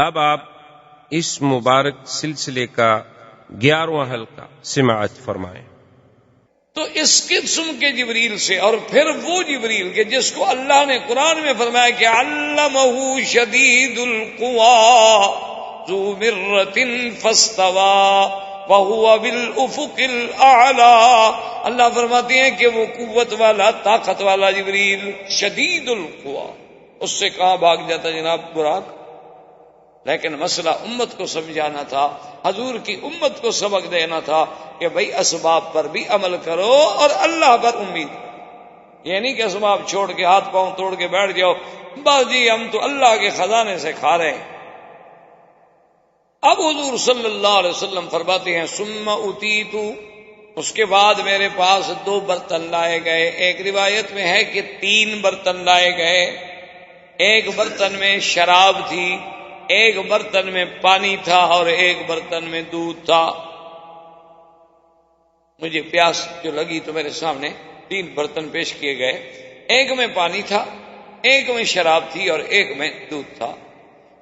اب آپ اس مبارک سلسلے کا 11واں حلقہ سماعت فرمائیں۔ تو اس قسم کے جبریل سے، اور پھر وہ جبریل کے جس کو اللہ نے قرآن میں فرمایا کہ علمہ شدید القویٰ ذو مرۃ فاستویٰ وہو بالافق الاعلیٰ، اللہ فرماتے ہیں کہ وہ قوت والا، طاقت والا جبریل شدید القویٰ، اس سے کہاں بھاگ جاتا جناب براق؟ لیکن مسئلہ امت کو سمجھانا تھا، حضور کی امت کو سبق دینا تھا کہ بھئی اسباب پر بھی عمل کرو اور اللہ پر امید، یہ نہیں کہ اسباب چھوڑ کے ہاتھ پاؤں توڑ کے بیٹھ جاؤ بس جی ہم تو اللہ کے خزانے سے کھا رہے ہیں۔ اب حضور صلی اللہ علیہ وسلم فرماتے ہیں ثم اتیت، اس کے بعد میرے پاس 2 برتن لائے گئے، ایک روایت میں ہے کہ 3 برتن لائے گئے، ایک برتن میں شراب تھی، ایک برتن میں پانی تھا اور ایک برتن میں دودھ تھا۔ مجھے پیاس جو لگی تو میرے سامنے 3 برتن پیش کیے گئے، ایک میں پانی تھا، ایک میں شراب تھی اور ایک میں دودھ تھا،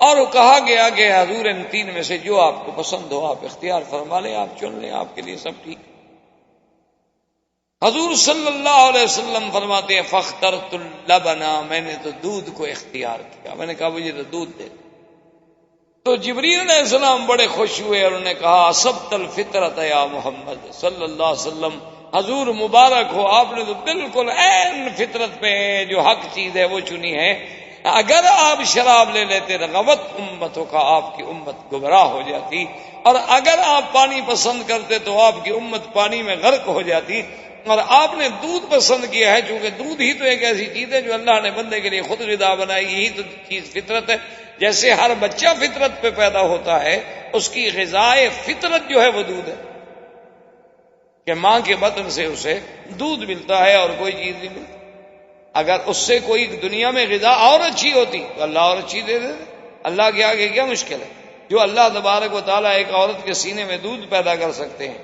اور کہا گیا کہ حضور ان 3 میں سے جو آپ کو پسند ہو آپ اختیار فرما لیں، آپ چن لیں، آپ کے لیے سب ٹھیک۔ حضور صلی اللہ علیہ وسلم فرماتے ہیں فاخترت اللبن، میں نے تو دودھ کو اختیار کیا، میں نے کہا مجھے تو دودھ دے۔ تو جبریل علیہ السلام بڑے خوش ہوئے اور انہوں نے کہا اصبت الفطرت یا محمد صلی اللہ علیہ وسلم، حضور مبارک ہو، آپ نے تو بالکل عین فطرت پہ جو حق چیز ہے وہ چنی ہے۔ اگر آپ شراب لے لیتے رغبت امتوں کا، آپ کی امت گمراہ ہو جاتی، اور اگر آپ پانی پسند کرتے تو آپ کی امت پانی میں غرق ہو جاتی، اور آپ نے دودھ پسند کیا ہے چونکہ دودھ ہی تو ایک ایسی چیز ہے جو اللہ نے بندے کے لیے خود غذا بنائی، یہی تو چیز فطرت ہے۔ جیسے ہر بچہ فطرت پہ پیدا ہوتا ہے، اس کی غذائے فطرت جو ہے وہ دودھ ہے، کہ ماں کے بطن سے اسے دودھ ملتا ہے اور کوئی چیز نہیں ملتی۔ اگر اس سے کوئی دنیا میں غذا اور اچھی ہوتی تو اللہ اور اچھی دے دے، اللہ کے آگے کیا مشکل ہے؟ جو اللہ تبارک و تعالیٰ ایک عورت کے سینے میں دودھ پیدا کر سکتے ہیں،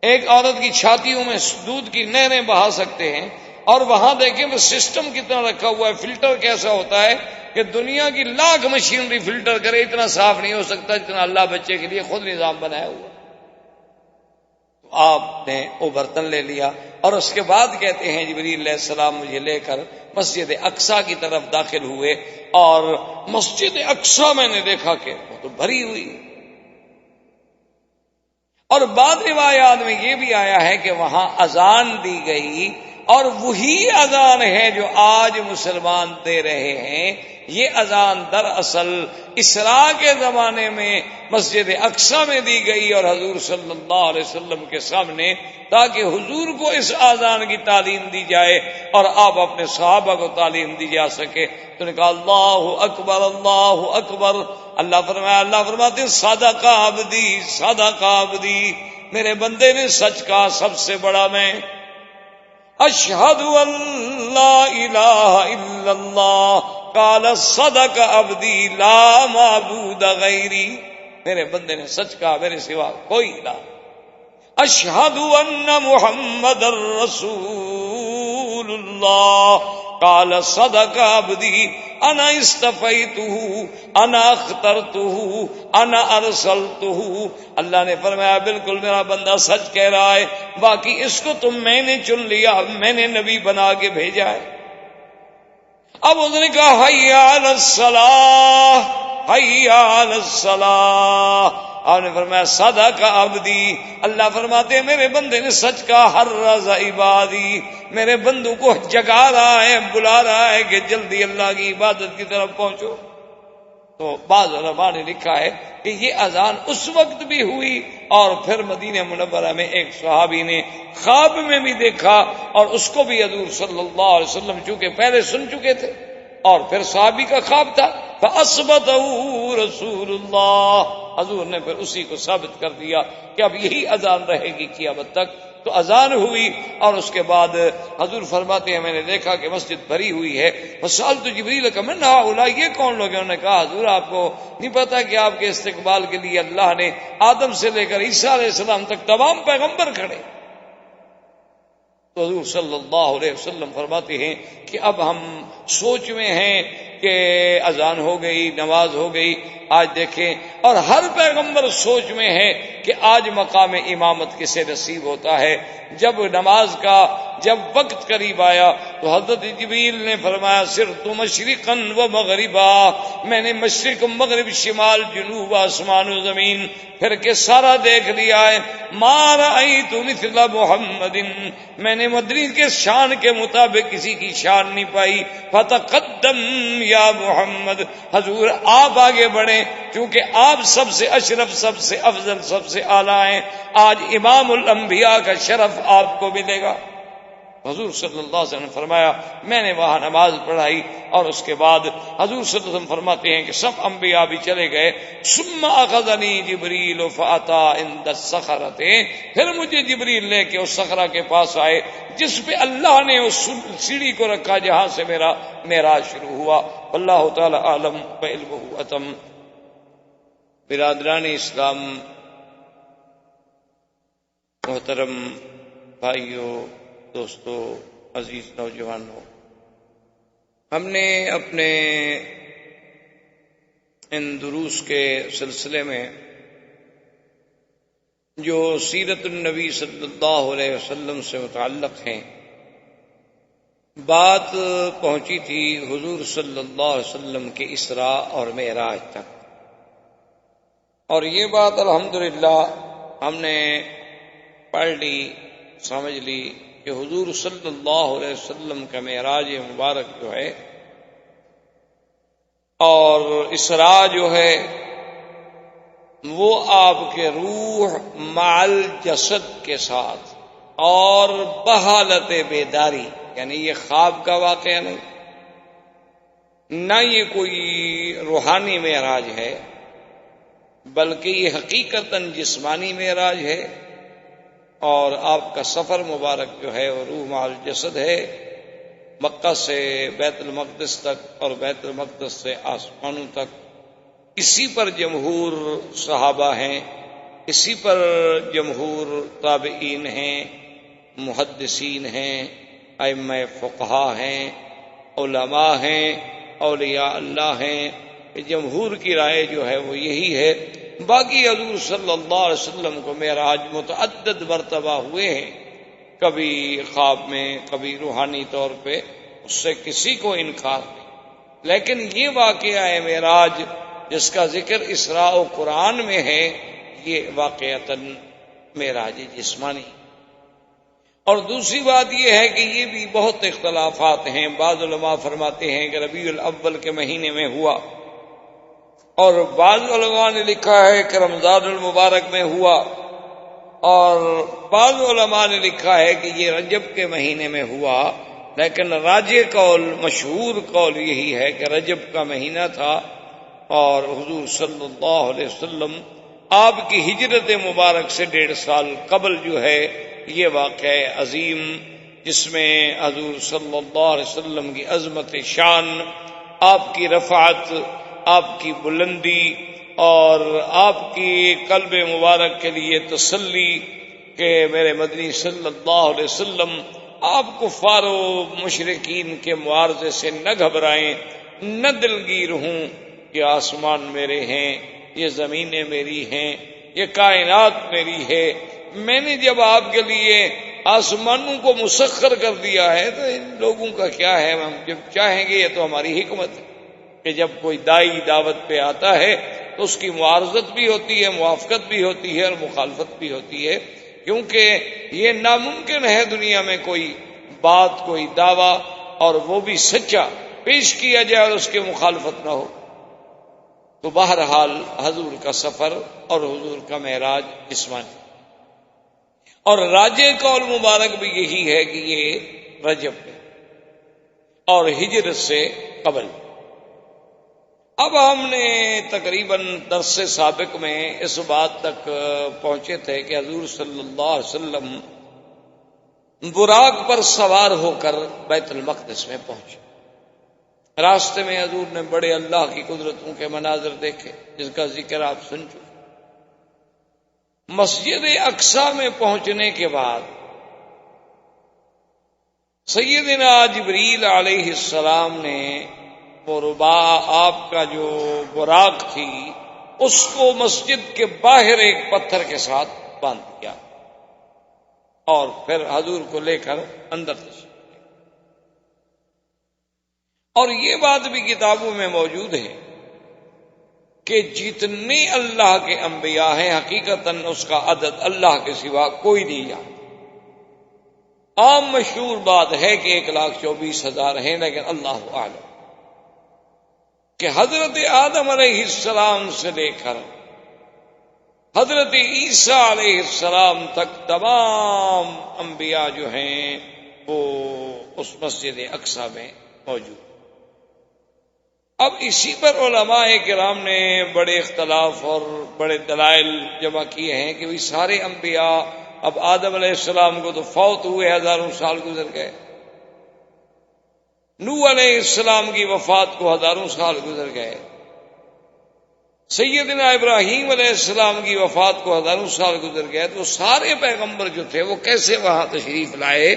ایک عورت کی چھاتیوں میں دودھ کی نہریں بہا سکتے ہیں، اور وہاں دیکھیں وہ سسٹم کتنا رکھا ہوا ہے، فلٹر کیسا ہوتا ہے کہ دنیا کی لاکھ مشینری فلٹر کرے اتنا صاف نہیں ہو سکتا جتنا اللہ بچے کے لیے خود نظام بنایا ہوا۔ تو آپ نے وہ برتن لے لیا اور اس کے بعد کہتے ہیں جبریل علیہ السلام مجھے لے کر مسجد اقصیٰ کی طرف داخل ہوئے، اور مسجد اقصیٰ میں نے دیکھا کہ وہ تو بھری ہوئی، اور بعض روایات میں یہ بھی آیا ہے کہ وہاں اذان دی گئی، اور وہی اذان ہے جو آج مسلمان دے رہے ہیں۔ یہ اذان دراصل اسراء کے زمانے میں مسجد اقصیٰ میں دی گئی اور حضور صلی اللہ علیہ وسلم کے سامنے، تاکہ حضور کو اس اذان کی تعلیم دی جائے اور آپ اپنے صحابہ کو تعلیم دی جا سکے۔ تو نے کہا اللہ اکبر اللہ اکبر، اللہ فرماتے ہیں صدق عبدی صدق عبدی، میرے بندے نے سچ کہا، سب سے بڑا میں اشہد ان لا الہ الا اللہ قال صدق عبدی لا معبود غیری، میرے بندے نے سچ کہا میرے سوا کوئی الہ۔ اشہد ان محمد رسول اللہ قال صدق عبدی انا استفیتہ انا اخترتہ انا ارسلتہ، اللہ نے فرمایا بالکل میرا بندہ سچ کہہ رہا ہے، باقی اس کو تو میں نے چن لیا، میں نے نبی بنا کے بھیجا ہے۔ اب اس نے کہا حی علی الصلاۃ حی علی الصلاۃ، آپ نے فرمایا صدق عبدی، اللہ فرماتے ہیں میرے بندے نے سچ کہا، حرز عبادی، میرے بندوں کو جگا رہا ہے، بلا رہا ہے کہ جلدی اللہ کی عبادت کی طرف پہنچو۔ تو بعض علماء نے لکھا ہے کہ یہ اذان اس وقت بھی ہوئی، اور پھر مدینہ منورہ میں ایک صحابی نے خواب میں بھی دیکھا، اور اس کو بھی حضور صلی اللہ علیہ وسلم چونکہ پہلے سن چکے تھے، اور پھر صحابی کا خواب تھا، فَأَثْبَتَهُ رسول اللہ، حضور نے پھر اسی کو ثابت کر دیا کہ اب یہی اذان رہے گی قیامت تک۔ تو اذان ہوئی، اور اس کے بعد حضور فرماتے ہیں میں نے دیکھا کہ مسجد بھری ہوئی ہے، فسألت جبریل من هؤلاء، یہ کون لوگ ہیں؟ انہوں نے کہا حضور آپ کو نہیں پتا کہ آپ کے استقبال کے لیے اللہ نے آدم سے لے کر عیسیٰ علیہ السلام تک تمام پیغمبر کھڑے۔ تو حضور صلی اللہ علیہ وسلم فرماتے ہیں کہ اب ہم سوچ میں ہیں کہ اذان ہو گئی، نماز ہو گئی. آج دیکھیں، اور ہر پیغمبر سوچ میں ہے کہ آج مقام امامت کسے نصیب ہوتا ہے. جب نماز کا جب وقت قریب آیا تو حضرت جبریل نے فرمایا صرت مشرقا و مغربا، میں نے مشرق مغرب شمال جنوب آسمان و زمین پھر کے سارا دیکھ لیا ہے. ما رأیت مثل محمد، میں نے مدنی کے شان کے مطابق کسی کی شان نہیں پائی. فتقدم یا محمد، حضور آپ آگے بڑھیں کیونکہ آپ سب سے اشرف، سب سے افضل، سب سے اعلیٰ ہیں. آج امام الانبیاء کا شرف آپ کو ملے گا. حضور صلی اللہ علیہ وسلم نے فرمایا میں نے وہاں نماز پڑھائی، اور اس کے بعد حضور صلی اللہ علیہ وسلم فرماتے ہیں کہ سب انبیاء بھی چلے گئے. ثم اخذنی جبریل فاتا عند الصخرۃ، پھر مجھے جبریل لے کے اس صخرہ کے پاس آئے جس پہ اللہ نے اس سیڑھی کو رکھا جہاں سے میرا معراج شروع ہوا. اللہ تعالی عالم وعلمہ اتم. برادران اسلام، محترم بھائیوں، دوستو، عزیز نوجوانوں، ہم نے اپنے ان دروس کے سلسلے میں جو سیرت النبی صلی اللہ علیہ وسلم سے متعلق ہیں بات پہنچی تھی حضور صلی اللہ علیہ وسلم کے اسراء اور معراج تک، اور یہ بات الحمدللہ ہم نے پڑھ لی، سمجھ لی کہ حضور صلی اللہ علیہ وسلم کا معراج مبارک جو ہے اور اسراء جو ہے وہ آپ کے روح مع جسد کے ساتھ اور بحالت بیداری، یعنی یہ خواب کا واقعہ نہیں، نہ یہ کوئی روحانی معراج ہے، بلکہ یہ حقیقتاً جسمانی معراج ہے. اور آپ کا سفر مبارک جو ہے وہ روح مع الجسد ہے، مکہ سے بیت المقدس تک اور بیت المقدس سے آسمانوں تک. اسی پر جمہور صحابہ ہیں، اسی پر جمہور تابعین ہیں، محدثین ہیں، ائمہ فقہا ہیں، علماء ہیں، اولیاء اللہ ہیں. جمہور کی رائے جو ہے وہ یہی ہے. باقی حضور صلی اللہ علیہ وسلم کو معراج متعدد مرتبہ ہوئے ہیں، کبھی خواب میں، کبھی روحانی طور پہ، اس سے کسی کو انکار نہیں. لیکن یہ واقعہ ہے معراج جس کا ذکر اسراء و قرآن میں ہے، یہ واقعتاً معراج جسمانی. اور دوسری بات یہ ہے کہ یہ بھی بہت اختلافات ہیں. بعض علماء فرماتے ہیں کہ ربیع الاول کے مہینے میں ہوا، اور بعض علماء نے لکھا ہے کہ رمضان المبارک میں ہوا، اور بعض علماء نے لکھا ہے کہ یہ رجب کے مہینے میں ہوا. لیکن راجح قول، مشہور قول یہی ہے کہ رجب کا مہینہ تھا، اور حضور صلی اللہ علیہ وسلم آپ کی ہجرت مبارک سے 1.5 سال قبل جو ہے یہ واقعہ عظیم، جس میں حضور صلی اللہ علیہ وسلم کی عظمت شان، آپ کی رفعت، آپ کی بلندی، اور آپ کی قلب مبارک کے لیے تسلی کہ میرے مدنی صلی اللہ علیہ وسلم آپ کفار و مشرکین کے معارضے سے نہ گھبرائیں، نہ دلگیر ہوں. یہ آسمان میرے ہیں، یہ زمینیں میری ہیں، یہ کائنات میری ہے. میں نے جب آپ کے لیے آسمانوں کو مسخر کر دیا ہے تو ان لوگوں کا کیا ہے؟ ہم جب چاہیں گے، یہ تو ہماری حکمت ہے کہ جب کوئی دائی دعوت پہ آتا ہے تو اس کی معارضت بھی ہوتی ہے، موافقت بھی ہوتی ہے اور مخالفت بھی ہوتی ہے، کیونکہ یہ ناممکن ہے دنیا میں کوئی بات، کوئی دعویٰ، اور وہ بھی سچا پیش کیا جائے اور اس کی مخالفت نہ ہو. تو بہرحال حضور کا سفر اور حضور کا معراج جسمانی، اور راجح قول مبارک بھی یہی ہے کہ یہ رجب میں اور ہجرت سے قبل. اب ہم نے تقریباً درس سابق میں اس بات تک پہنچے تھے کہ حضور صلی اللہ علیہ وسلم براق پر سوار ہو کر بیت المقدس میں پہنچے. راستے میں حضور نے بڑے اللہ کی قدرتوں کے مناظر دیکھے جس کا ذکر آپ سن چکے. مسجد اقصی میں پہنچنے کے بعد سیدنا جبریل علیہ السلام نے وہ ربا آپ کا جو براق تھی اس کو مسجد کے باہر ایک پتھر کے ساتھ باندھ دیا اور پھر حضور کو لے کر اندر تشریف لے۔ اور یہ بات بھی کتابوں میں موجود ہے کہ جتنے اللہ کے انبیاء ہیں حقیقتاً اس کا عدد اللہ کے سوا کوئی نہیں جانتا۔ عام مشہور بات ہے کہ 1,24,000 ہیں، لیکن اللہ اعلم کہ حضرت آدم علیہ السلام سے لے کر حضرت عیسیٰ علیہ السلام تک تمام انبیاء جو ہیں وہ اس مسجد اقصی میں موجود۔ اب اسی پر علماء کرام نے بڑے اختلاف اور بڑے دلائل جمع کیے ہیں کہ سارے انبیاء، اب آدم علیہ السلام کو تو فوت ہوئے، ہزاروں سال گزر گئے، نوح علیہ السلام کی وفات کو ہزاروں سال گزر گئے، سیدنا ابراہیم علیہ السلام کی وفات کو ہزاروں سال گزر گئے، تو سارے پیغمبر جو تھے وہ کیسے وہاں تشریف لائے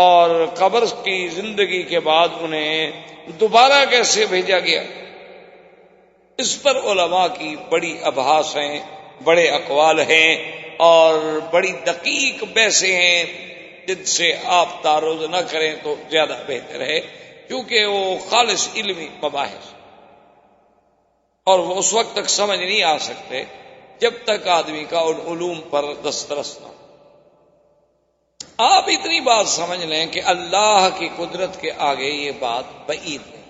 اور قبر کی زندگی کے بعد انہیں دوبارہ کیسے بھیجا گیا؟ اس پر علماء کی بڑی ابحاث ہیں، بڑے اقوال ہیں اور بڑی دقیق بحثیں ہیں جن سے آپ تعرض نہ کریں تو زیادہ بہتر ہے، کیونکہ وہ خالص علمی مباحث اور وہ اس وقت تک سمجھ نہیں آ سکتے جب تک آدمی کا ان علوم پر دسترس نہ ہو۔ آپ اتنی بات سمجھ لیں کہ اللہ کی قدرت کے آگے یہ بات بعید نہیں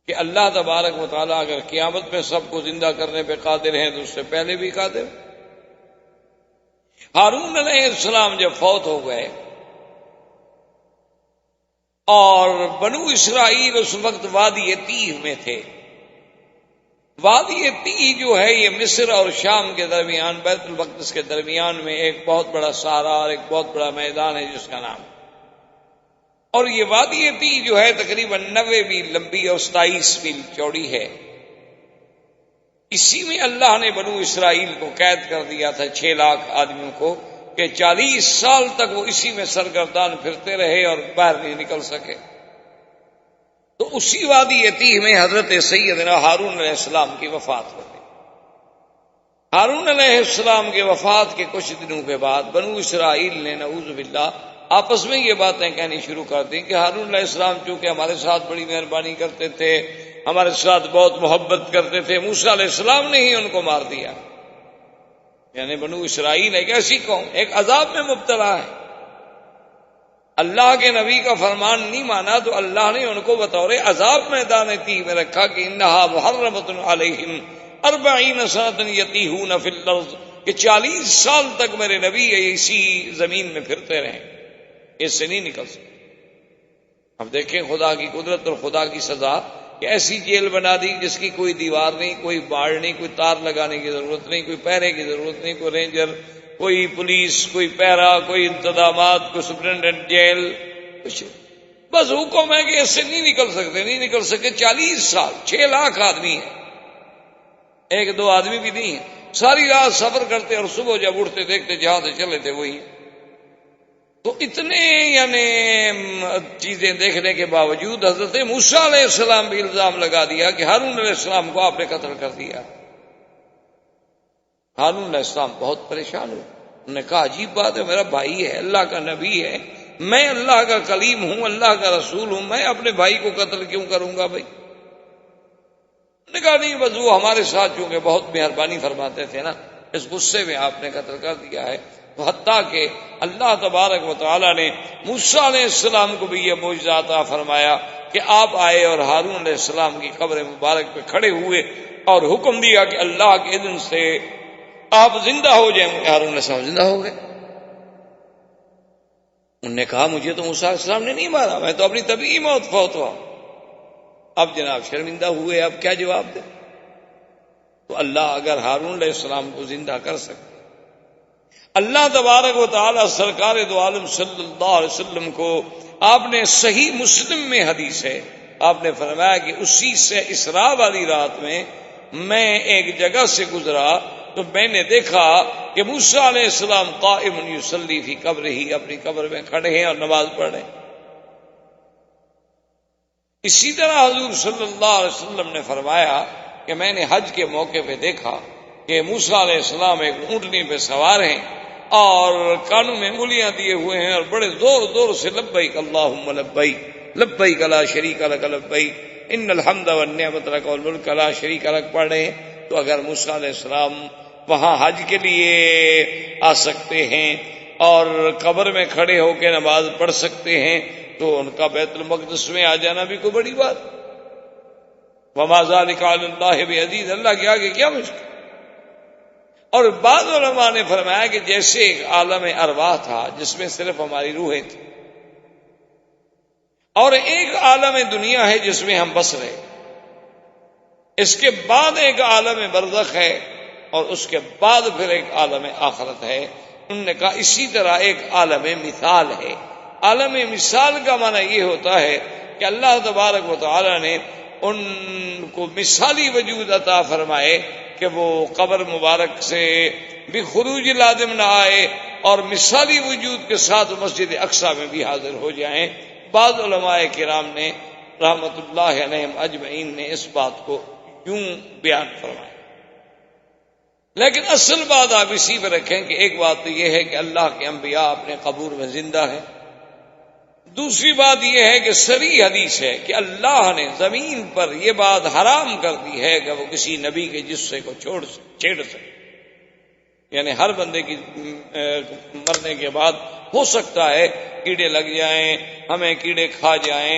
کہ اللہ تبارک و تعالیٰ اگر قیامت میں سب کو زندہ کرنے پہ قادر ہیں تو اس سے پہلے بھی قادر۔ ہارون علیہ السلام جب فوت ہو گئے اور بنو اسرائیل اس وقت وادی تیہ میں تھے، وادی تیہ جو ہے یہ مصر اور شام کے درمیان، بیت المقدس کے درمیان میں ایک بہت بڑا صحرا اور ایک بہت بڑا میدان ہے جس کا نام، اور یہ وادی تیہ جو ہے تقریباً 90 میل لمبی اور 27 میل چوڑی ہے۔ اسی میں اللہ نے بنو اسرائیل کو قید کر دیا تھا، 6 لاکھ آدمیوں کو، کہ 40 سال تک وہ اسی میں سرگردان پھرتے رہے اور باہر نہیں نکل سکے۔ تو اسی وادی تیہ میں حضرت سیدنا ہارون علیہ السلام کی وفات ہو گئی۔ ہارون علیہ السلام کے وفات کے کچھ دنوں کے بعد بنو اسرائیل نے نعوذ باللہ آپس میں یہ باتیں کہنی شروع کر دیں کہ ہارون علیہ السلام چونکہ ہمارے ساتھ بڑی مہربانی کرتے تھے، ہمارے ساتھ بہت محبت کرتے تھے، موسیٰ علیہ السلام نے ہی ان کو مار دیا۔ یعنی بنو اسرائیل ایک ایسی قوم ایک عذاب میں مبتلا ہے، اللہ کے نبی کا فرمان نہیں مانا تو اللہ نے ان کو بطور عذاب میدان تیہ میں رکھا کہ انہا محرمۃ علیہم 40 سنۃ یتیہون فی الارض، کہ 40 سال تک میرے نبی اسی زمین میں پھرتے رہیں، اس سے نہیں نکل سکتے۔ اب دیکھیں خدا کی قدرت اور خدا کی سزا کہ ایسی جیل بنا دی جس کی کوئی دیوار نہیں، کوئی باڑ نہیں، کوئی تار لگانے کی ضرورت نہیں، کوئی پہرے کی ضرورت نہیں، کوئی رینجر، کوئی پولیس، کوئی پیرا، کوئی انتظامات، کوئی سپرنٹینڈنٹ جیل، کچھ بس حکم ہے کہ اس سے نہیں نکل سکتے 40 سال، 6 لاکھ آدمی ہیں، 1-2 آدمی بھی نہیں ہیں، ساری رات سفر کرتے اور صبح جب اٹھتے دیکھتے جہاں سے چلے تھے وہی۔ تو اتنے یعنی چیزیں دیکھنے کے باوجود حضرت موسیٰ علیہ السلام بھی الزام لگا دیا کہ ہارون علیہ السلام کو آپ نے قتل کر دیا۔ ہارون علیہ السلام بہت پریشان ہوئے، انہوں نے کہا عجیب بات ہے، میرا بھائی ہے، اللہ کا نبی ہے، میں اللہ کا کلیم ہوں، اللہ کا رسول ہوں، میں اپنے بھائی کو قتل کیوں کروں گا بھائی؟ نے کہا نہیں، بس وہ ہمارے ساتھ چونکہ بہت مہربانی فرماتے تھے نا، اس غصے میں آپ نے قتل کر دیا ہے۔ تو حتیٰ کہ اللہ تبارک و تعالی نے موسیٰ علیہ السلام کو بھی یہ معجزہ عطا فرمایا کہ آپ آئے اور ہارون علیہ السلام کی قبر مبارک پہ کھڑے ہوئے اور حکم دیا کہ اللہ کے اذن سے آپ زندہ ہو جائیں گے۔ ہارون علیہ السلام زندہ ہو گئے۔ انہوں نے کہا مجھے تو موسیٰ علیہ السلام نے نہیں مارا، میں تو اپنی طبیعی موت فوت ہوا۔ اب جناب شرمندہ ہوئے، اب کیا جواب دیں؟ تو اللہ اگر ہارون علیہ السلام کو زندہ کر سکتے، اللہ تبارک و تعالی سرکار دو عالم صلی اللہ علیہ وسلم کو آپ نے صحیح مسلم میں حدیث ہے، آپ نے فرمایا کہ اسی سے اسراء والی رات میں میں ایک جگہ سے گزرا تو میں نے دیکھا کہ موسیٰ علیہ السلام قائم یصلی فی قبرہ، اپنی قبر میں کھڑے ہیں اور نماز پڑھ رہے ہیں۔ اسی طرح حضور صلی اللہ علیہ وسلم نے فرمایا کہ میں نے حج کے موقع پہ دیکھا کہ موسیٰ علیہ السلام ایک اونٹنی پہ سوار ہیں اور کانوں میں انگلیاں دیے ہوئے ہیں اور بڑے زور زور سے لبیک اللہم لبیک لبیک لا شریک لک لبیک ان الحمد والنعمت لک والملک لا شریک لک پڑھ رہے ہیں۔ تو اگر موسیٰ علیہ السلام وہاں حج کے لیے آ سکتے ہیں اور قبر میں کھڑے ہو کے نماز پڑھ سکتے ہیں تو ان کا بیت المقدس میں آ جانا بھی کوئی بڑی بات۔ وما ذلک علی اللہ بعزیز، اللہ کے آگے کیا مشکل۔ اور بعض علماء نے فرمایا کہ جیسے ایک عالم ارواح تھا جس میں صرف ہماری روحیں تھیں، اور ایک عالم دنیا ہے جس میں ہم بس رہے، اس کے بعد ایک عالم برزخ ہے اور اس کے بعد پھر ایک عالم آخرت ہے۔ انہوں نے کہا اسی طرح ایک عالم مثال ہے۔ عالم مثال کا معنی یہ ہوتا ہے کہ اللہ تبارک و تعالی نے ان کو مثالی وجود عطا فرمائے کہ وہ قبر مبارک سے بھی خروج لازم نہ آئے اور مثالی وجود کے ساتھ مسجد اقصی میں بھی حاضر ہو جائیں۔ بعض علماء کرام نے رحمت اللہ علیہم اجمعین نے اس بات کو یوں بیان فرمایا، لیکن اصل بات آپ اسی پہ رکھیں کہ ایک بات تو یہ ہے کہ اللہ کے انبیاء اپنے قبور میں زندہ ہیں، دوسری بات یہ ہے کہ صریح حدیث ہے کہ اللہ نے زمین پر یہ بات حرام کر دی ہے کہ وہ کسی نبی کے جسے کو چھیڑ سکے، یعنی ہر بندے کی مرنے کے بعد ہو سکتا ہے کیڑے لگ جائیں، ہمیں کیڑے کھا جائیں،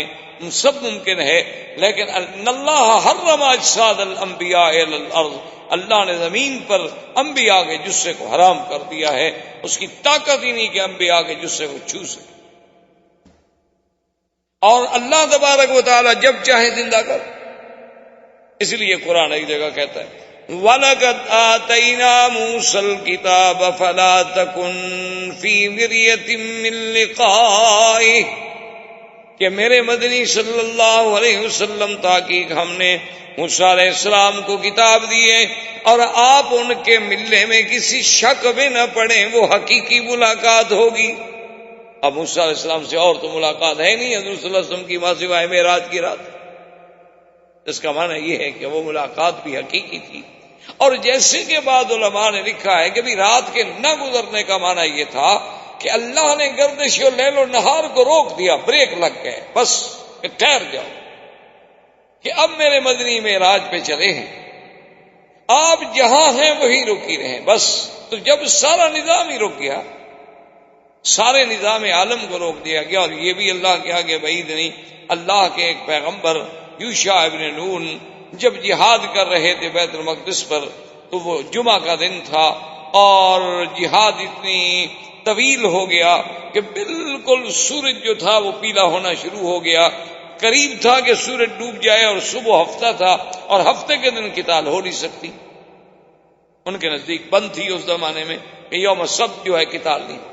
سب ممکن ہے، لیکن اللہ حرم اجساد الانبیاء الی الارض، اللہ نے زمین پر انبیاء کے جسے کو حرام کر دیا ہے، اس کی طاقت ہی نہیں کہ انبیاء کے جسے کو چھو سکے۔ اور اللہ تبارک و تعالی جب چاہے زندہ کر، اس لیے قرآن ایک جگہ کہتا ہے وَلَقَدْ آتَيْنَا مُوسَى الْكِتَابَ فَلَا تَكُنْ فِي مِرْيَةٍ مِّن لِقَائِهِ، کہ میرے مدنی صلی اللہ علیہ وسلم تحقیق ہم نے موسیٰ علیہ السلام کو کتاب دی ہے اور آپ ان کے ملنے میں کسی شک میں نہ پڑیں، وہ حقیقی ملاقات ہوگی۔ اب موسیٰ علیہ السلام سے اور تو ملاقات ہے نہیں حضور صلی اللہ علیہ وسلم کی ماں سوائے معراج کی رات، اس کا معنی یہ ہے کہ وہ ملاقات بھی حقیقی تھی۔ اور جیسے کہ بعض علماء نے لکھا ہے کہ بھی رات کے نہ گزرنے کا معنی یہ تھا کہ اللہ نے گردش و لیل و نہار کو روک دیا، بریک لگ گئے، بس کہ ٹھہر جاؤ کہ اب میرے مدنی معراج پہ چلے ہیں، آپ جہاں ہیں وہی رکی رہیں بس۔ تو جب سارا نظام ہی رک گیا، سارے نظام عالم کو روک دیا گیا، اور یہ بھی اللہ کے آگے بعید نہیں۔ اللہ کے ایک پیغمبر یوشع ابن نون جب جہاد کر رہے تھے بیت المقدس پر، تو وہ جمعہ کا دن تھا اور جہاد اتنی طویل ہو گیا کہ بالکل سورج جو تھا وہ پیلا ہونا شروع ہو گیا، قریب تھا کہ سورج ڈوب جائے، اور صبح ہفتہ تھا اور ہفتے کے دن قتال ہو نہیں سکتی، ان کے نزدیک بند تھی اس زمانے میں کہ یوم سبت جو ہے قتال نہیں۔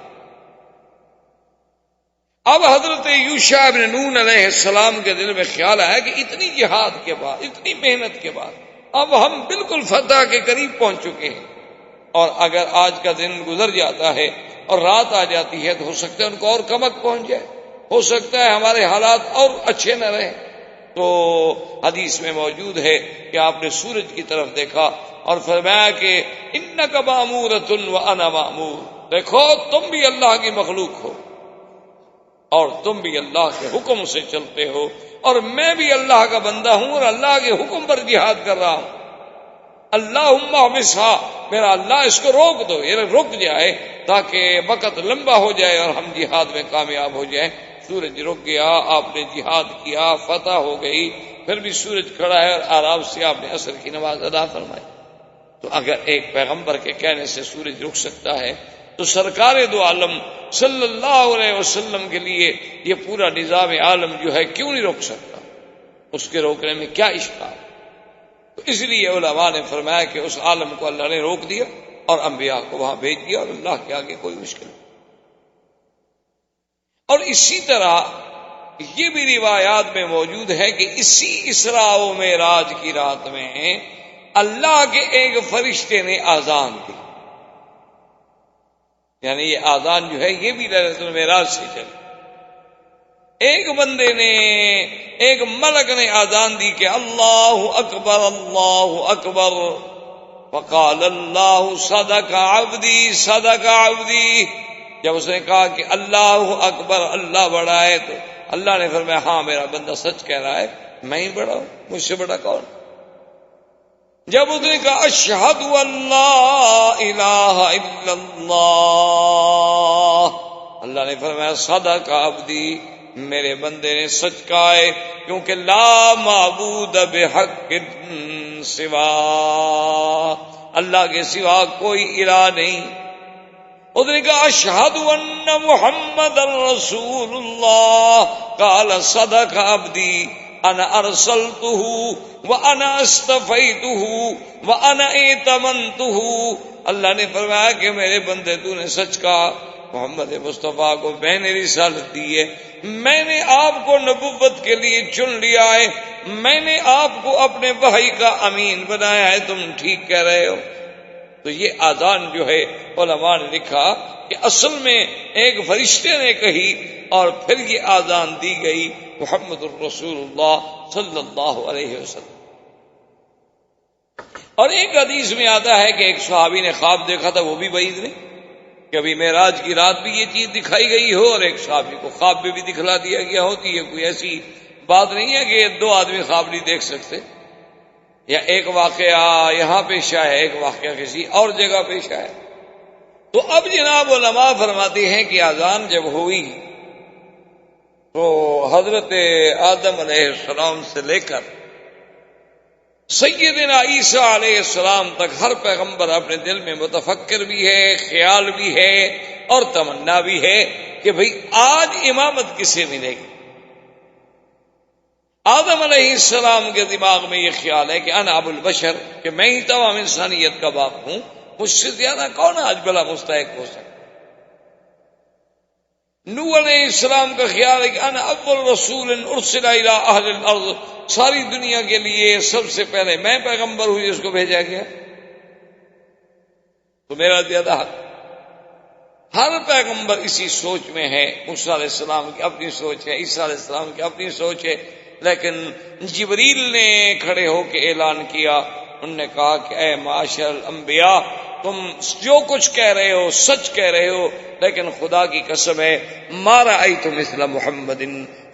اب حضرت یوشع ابن نون علیہ السلام کے دل میں خیال آیا کہ اتنی جہاد کے بعد، اتنی محنت کے بعد اب ہم بالکل فتح کے قریب پہنچ چکے ہیں، اور اگر آج کا دن گزر جاتا ہے اور رات آ جاتی ہے تو ہو سکتا ہے ان کو اور کمک پہنچ جائے، ہو سکتا ہے ہمارے حالات اور اچھے نہ رہیں۔ تو حدیث میں موجود ہے کہ آپ نے سورج کی طرف دیکھا اور فرمایا کہ انک مامورۃ وانا مامور، دیکھو تم بھی اللہ کی مخلوق ہو اور تم بھی اللہ کے حکم سے چلتے ہو، اور میں بھی اللہ کا بندہ ہوں اور اللہ کے حکم پر جہاد کر رہا ہوں۔ اللہم احبسھا، میرا اللہ اس کو روک دو، یہ رک جائے تاکہ وقت لمبا ہو جائے اور ہم جہاد میں کامیاب ہو جائیں۔ سورج رک گیا، آپ نے جہاد کیا، فتح ہو گئی، پھر بھی سورج کھڑا ہے اور آرام سے آپ نے عصر کی نماز ادا فرمائی۔ تو اگر ایک پیغمبر کے کہنے سے سورج رک سکتا ہے تو سرکار دو عالم صلی اللہ علیہ وسلم کے لیے یہ پورا نظام عالم جو ہے کیوں نہیں روک سکتا؟ اس کے روکنے میں کیا اشکال؟ تو اس لیے علماء نے فرمایا کہ اس عالم کو اللہ نے روک دیا اور انبیاء کو وہاں بھیج دیا، اور اللہ کے آگے کوئی مشکل نہیں۔ اور اسی طرح یہ بھی روایات میں موجود ہے کہ اسی اسراء و معراج کی رات میں اللہ کے ایک فرشتے نے آذان دی، یعنی یہ آذان جو ہے یہ بھی لیلۃ المعراج سے چلی، ایک بندے نے، ایک ملک نے آذان دی کہ اللہ اکبر اللہ اکبر، فقال اللہ صدق عبدی صدق عبدی۔ جب اس نے کہا کہ اللہ اکبر اللہ بڑا ہے تو اللہ نے فرمایا ہاں میرا بندہ سچ کہہ رہا ہے، میں ہی بڑا ہوں، مجھ سے بڑا کون؟ جب اس نے کہا اشہد ان لا الہ الا اللہ، اللہ نے فرمایا صدق عبدی، میرے بندے نے سچ کہا ہے، کیونکہ لا معبود بحق سوا، اللہ کے سوا کوئی الہ نہیں۔ اس نے کہا اشہد ان محمد رسول اللہ، قال صدق عبدی انا ارسلتہ وانا استفیتہ وانا ائتمنتہ۔ اللہ نے فرمایا کہ میرے بندے تو نے سچ کہا، محمد مصطفیٰ کو میں نے رسالت دی ہے، میں نے آپ کو نبوت کے لیے چن لیا ہے، میں نے آپ کو اپنے وحی کا امین بنایا ہے، تم ٹھیک کہہ رہے ہو۔ تو یہ آذان جو ہے علماء نے لکھا کہ اصل میں ایک فرشتے نے کہی اور پھر یہ آذان دی گئی محمد الرسول اللہ صلی اللہ علیہ وسلم۔ اور ایک حدیث میں آتا ہے کہ ایک صحابی نے خواب دیکھا تھا، وہ بھی بعید نہیں، کبھی معراج کی رات بھی یہ چیز دکھائی گئی ہو اور ایک صحابی کو خواب میں بھی دکھلا دیا گیا ہوتی ہے، کوئی ایسی بات نہیں ہے کہ دو آدمی خواب نہیں دیکھ سکتے، یا ایک واقعہ یہاں پیش آیا ہے، ایک واقعہ کسی اور جگہ پیش آیا۔ تو اب جناب علماء فرماتے ہیں کہ آذان جب ہوئی تو حضرت آدم علیہ السلام سے لے کر سیدنا عیسیٰ علیہ السلام تک ہر پیغمبر اپنے دل میں متفکر بھی ہے، خیال بھی ہے اور تمنا بھی ہے کہ بھئی آج امامت کسے ملے گی۔ آدم علیہ السلام کے دماغ میں یہ خیال ہے کہ انا ابو البشر، کہ میں ہی تمام انسانیت کا باپ ہوں، مجھ سے زیادہ کون آج بلا مستحق ہو سکتا۔ نوح علیہ السلام کا خیال ہے کہ انا اول رسول ارسل الی اہل الارض، ساری دنیا کے لیے سب سے پہلے میں پیغمبر ہوں جس کو بھیجا گیا، تو میرا زیادہ حق۔ ہر پیغمبر اسی سوچ میں ہے، موسیٰ علیہ السلام کی اپنی سوچ ہے، عیسیٰ علیہ السلام کی اپنی سوچ ہے، لیکن جبریل نے کھڑے ہو کے اعلان کیا، انہوں نے کہا کہ اے معاشر الانبیاء، تم جو کچھ کہہ رہے ہو سچ کہہ رہے ہو، لیکن خدا کی قسم ہے ما رأیت مثل محمد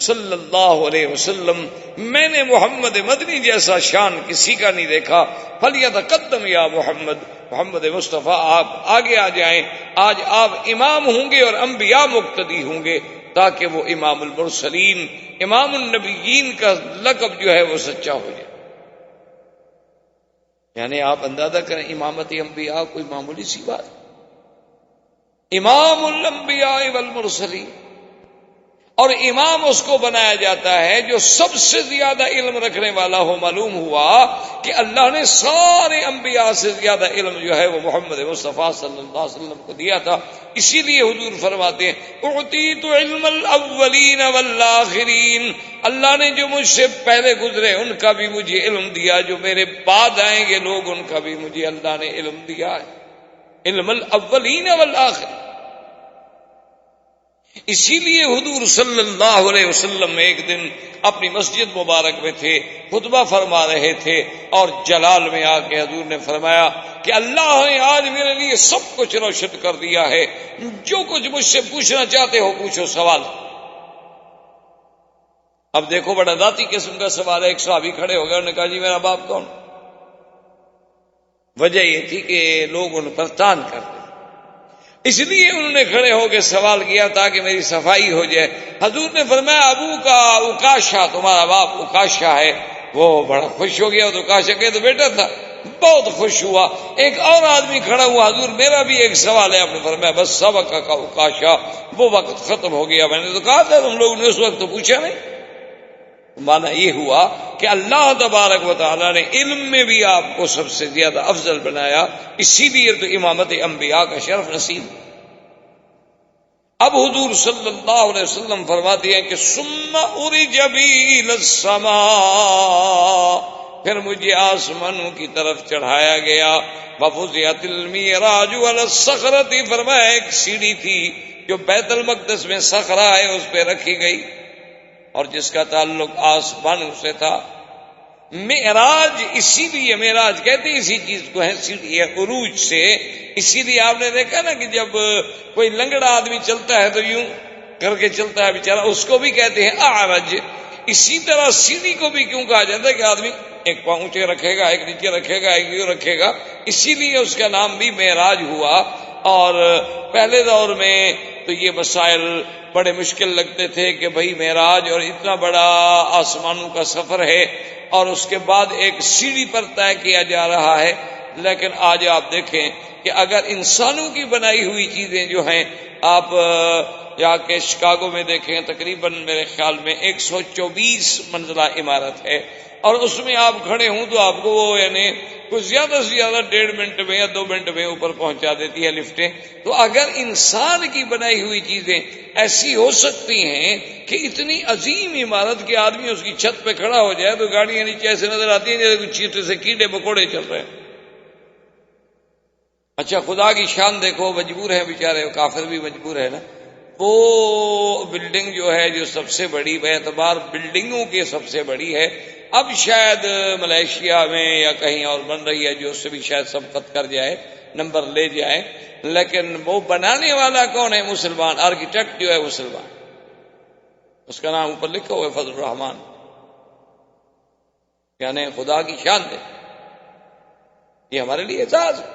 صلی اللہ علیہ وسلم، میں نے محمد مدنی جیسا شان کسی کا نہیں دیکھا، فلیتقدم یا محمد، محمد مصطفیٰ آپ آگے آ جائیں، آج آپ امام ہوں گے اور انبیاء مقتدی ہوں گے، تاکہ وہ امام المرسلین، امام النبیین کا لقب جو ہے وہ سچا ہو جائے۔ یعنی آپ اندازہ کریں امامت انبیاء کوئی معمولی سی بات، امام الانبیاء والمرسلین، اور امام اس کو بنایا جاتا ہے جو سب سے زیادہ علم رکھنے والا ہو۔ معلوم ہوا کہ اللہ نے سارے انبیاء سے زیادہ علم جو ہے وہ محمد مصطفیٰ صلی اللہ علیہ وسلم کو دیا تھا، اسی لیے حضور فرماتے ہیں اعطیت علم الاولین والآخرین، اللہ نے جو مجھ سے پہلے گزرے ان کا بھی مجھے علم دیا، جو میرے بعد آئیں گے لوگ ان کا بھی مجھے اللہ نے علم دیا ہے، علم الاولین والآخرین۔ اسی لیے حضور صلی اللہ علیہ وسلم ایک دن اپنی مسجد مبارک میں تھے، خطبہ فرما رہے تھے، اور جلال میں آ کے حضور نے فرمایا کہ اللہ نے آج میرے لیے سب کچھ روشن کر دیا ہے، جو کچھ مجھ سے پوچھنا چاہتے ہو پوچھو سوال۔ اب دیکھو بڑا ذاتی قسم کا سوال ہے، ایک صحابی کھڑے ہو گئے، انہوں نے کہا جی میرا باپ کون؟ وجہ یہ تھی کہ لوگ ان پر تان کرتے، اس لیے انہوں نے کھڑے ہو کے سوال کیا تاکہ میری صفائی ہو جائے۔ حضور نے فرمایا ابو کا اکاشا، تمہارا باپ اکاشا ہے۔ وہ بڑا خوش ہو گیا، تو اکاشا کہ تو بیٹا تھا، بہت خوش ہوا۔ ایک اور آدمی کھڑا ہوا، حضور میرا بھی ایک سوال ہے۔ آپ نے فرمایا بس سبق کا اکاشا، وہ وقت ختم ہو گیا، میں نے تو کہا تھا تم لوگوں نے اس وقت تو پوچھا نہیں۔ مانا یہ ہوا کہ اللہ تبارک و تعالیٰ نے علم میں بھی آپ کو سب سے زیادہ افضل بنایا، اسی لیے تو امامت انبیاء کا شرف نصیب۔ اب حضور صلی اللہ علیہ وسلم فرماتے ہیں کہ ثم عرج بی الی السماء، پھر مجھے آسمانوں کی طرف چڑھایا گیا۔ وفزعت المعراج علی الصخرۃ، فرمایا ایک سیڑھی تھی جو بیت المقدس میں صخرہ ہے اس پہ رکھی گئی، اور جس کا تعلق آسمانوں سے تھا۔ معراج اسی لیے معراج کہتے ہیں اسی چیز کو ہے، سیڑھی عروج سے۔ اسی لیے آپ نے دیکھا نا کہ جب کوئی لنگڑا آدمی چلتا ہے تو یوں کر کے چلتا ہے بیچارہ، اس کو بھی کہتے ہیں اعرج۔ اسی طرح سیڑھی کو بھی کیوں کہا جاتا ہے کہ آدمی ایک پاؤں اونچے رکھے گا، ایک نیچے رکھے گا، ایک یوں رکھے گا، اسی لیے اس کا نام بھی معراج ہوا۔ اور پہلے دور میں تو یہ مسائل بڑے مشکل لگتے تھے کہ بھئی معراج اور اتنا بڑا آسمانوں کا سفر ہے اور اس کے بعد ایک سیڑھی پر طے کیا جا رہا ہے۔ لیکن آج آپ دیکھیں کہ اگر انسانوں کی بنائی ہوئی چیزیں جو ہیں، آپ جا کے شکاگو میں دیکھیں، تقریباً میرے خیال میں 124 منزلہ عمارت ہے، اور اس میں آپ کھڑے ہوں تو آپ کو وہ یعنی کچھ زیادہ سے زیادہ 1.5 منٹ میں یا 2 منٹ میں اوپر پہنچا دیتی ہے لفٹیں۔ تو اگر انسان کی بنائی ہوئی چیزیں ایسی ہو سکتی ہیں کہ اتنی عظیم عمارت کے آدمی اس کی چھت پہ کھڑا ہو جائے تو گاڑیاں نیچے ایسے نظر آتی ہیں جیسے کچھ چیٹے سے کیڑے مکوڑے چل رہے ہیں۔ اچھا خدا کی شان دیکھو، مجبور ہے بیچارے، کافر بھی مجبور ہے نا۔ وہ بلڈنگ جو ہے جو سب سے بڑی، بے اعتبار بلڈنگوں کے سب سے بڑی ہے، اب شاید ملیشیا میں یا کہیں اور بن رہی ہے جو اس سے بھی شاید سبقت کر جائے، نمبر لے جائے، لیکن وہ بنانے والا کون ہے؟ مسلمان، آرکیٹیکٹ جو ہے مسلمان، اس کا نام اوپر لکھا ہوا ہے فضل الرحمان، یعنی خدا کی شان دے، یہ ہمارے لیے اعزاز ہے۔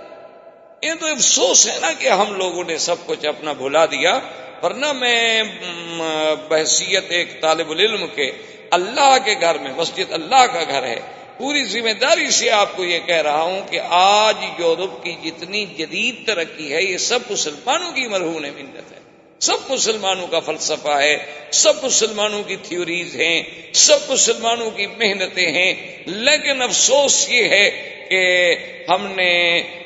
یہ تو افسوس ہے نا کہ ہم لوگوں نے سب کچھ اپنا بھلا دیا، ورنہ میں بحیثیت ایک طالب العلم کے اللہ کے گھر میں، مسجد اللہ کا گھر ہے، پوری ذمہ داری سے آپ کو یہ کہہ رہا ہوں کہ آج یورپ کی جتنی جدید ترقی ہے یہ سب مسلمانوں کی مرہون منت ہے، سب مسلمانوں کا فلسفہ ہے، سب مسلمانوں کی تھیوریز ہیں، سب مسلمانوں کی محنتیں ہیں۔ لیکن افسوس یہ ہے کہ ہم نے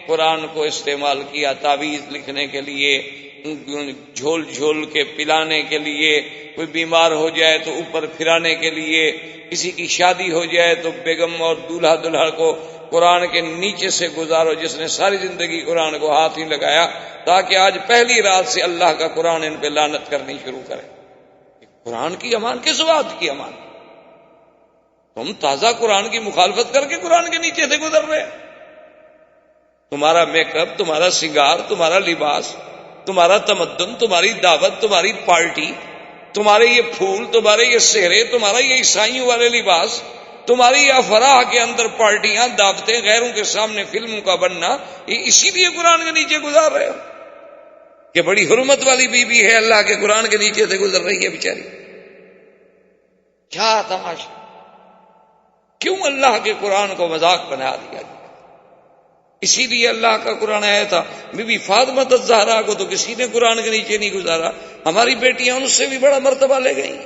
قرآن کو استعمال کیا تعویذ لکھنے کے لیے، جھول جھول کے پلانے کے لیے، کوئی بیمار ہو جائے تو اوپر پھرانے کے لیے، کسی کی شادی ہو جائے تو بیگم اور دولہا دلہا کو قرآن کے نیچے سے گزارو، جس نے ساری زندگی قرآن کو ہاتھ ہی لگایا تاکہ آج پہلی رات سے اللہ کا قرآن ان پہ لعنت کرنی شروع کرے۔ قرآن کی امان کس بات کی امان؟ تم تازہ قرآن کی مخالفت کر کے قرآن کے نیچے سے گزر رہے، تمہارا میک اپ، تمہارا سنگار، تمہارا لباس، تمہارا تمدن، تمہاری دعوت، تمہاری پارٹی، تمہارے یہ پھول، تمہارے یہ سہرے، تمہارا یہ عیسائیوں والے لباس، تمہاری یہ افراح کے اندر پارٹیاں، دعوتیں، غیروں کے سامنے فلموں کا بننا، یہ اسی لیے قرآن کے نیچے گزار رہے ہو کہ بڑی حرمت والی بیوی ہے، اللہ کے قرآن کے نیچے سے گزر رہی ہے بیچاری۔ کیا تماشا! کیوں اللہ کے قرآن کو مذاق بنا دیا گیا؟ اسی لیے اللہ کا قرآن آیا تھا، بی بی فاطمہ الزہرا کو تو کسی نے قرآن کے نیچے نہیں گزارا، ہماری بیٹیاں ان سے بھی بڑا مرتبہ لے گئیں۔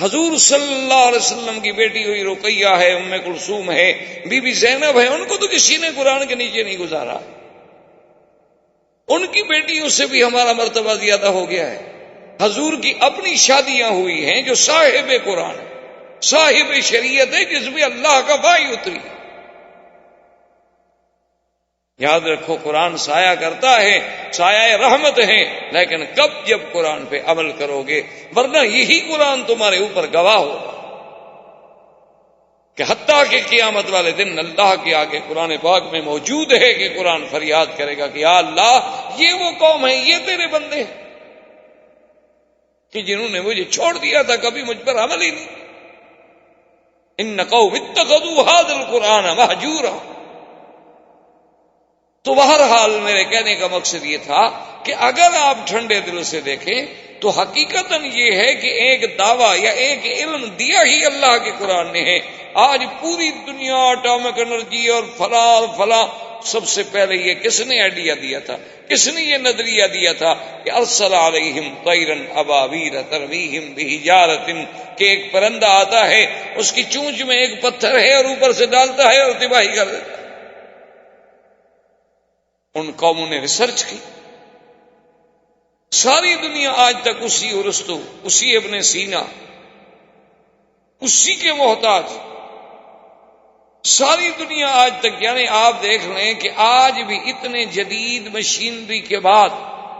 حضور صلی اللہ علیہ وسلم کی بیٹی ہوئی رقیہ ہے، ام کلثوم ہے، بی بی زینب ہے، ان کو تو کسی نے قرآن کے نیچے نہیں گزارا، ان کی بیٹیوں سے بھی ہمارا مرتبہ زیادہ ہو گیا ہے۔ حضور کی اپنی شادیاں ہوئی ہیں جو صاحب قرآن ہے، صاحب شریعت ہے، جس میں اللہ کا وحی اتری۔ یاد رکھو قرآن سایہ کرتا ہے، سایہ رحمت ہے، لیکن کب؟ جب قرآن پہ عمل کرو گے، ورنہ یہی قرآن تمہارے اوپر گواہ ہوگا کہ حتیٰ کہ قیامت والے دن اللہ کے آگے قرآن پاک میں موجود ہے کہ قرآن فریاد کرے گا کہ یا اللہ یہ وہ قوم ہے، یہ تیرے بندے ہیں کہ جنہوں نے مجھے چھوڑ دیا تھا، کبھی مجھ پر عمل ہی نہیں۔ ان قوم اتخذوا هذا القرآن مہجورا۔ تو بہرحال میرے کہنے کا مقصد یہ تھا کہ اگر آپ ٹھنڈے دل سے دیکھیں تو حقیقتاً یہ ہے کہ ایک دعویٰ یا ایک علم دیا ہی اللہ کے قرآن نے ہے۔ آج پوری دنیا اٹامک انرجی اور فلاں سب سے پہلے یہ کس نے آئیڈیا دیا تھا، کس نے یہ نظریہ دیا تھا کہ ارسل علیہم طیرا ابابیل ترمیہم بحجارۃ، کہ ایک پرندہ آتا ہے، اس کی چونچ میں ایک پتھر ہے اور اوپر سے ڈالتا ہے اور تباہی کر دیتا ہے۔ ان قوموں نے ریسرچ کی، ساری دنیا آج تک اسی ارسطو، اسی ابن سینا، اسی کے محتاج، ساری دنیا آج تک، یعنی آپ دیکھ لیں کہ آج بھی اتنے جدید مشینری کے بعد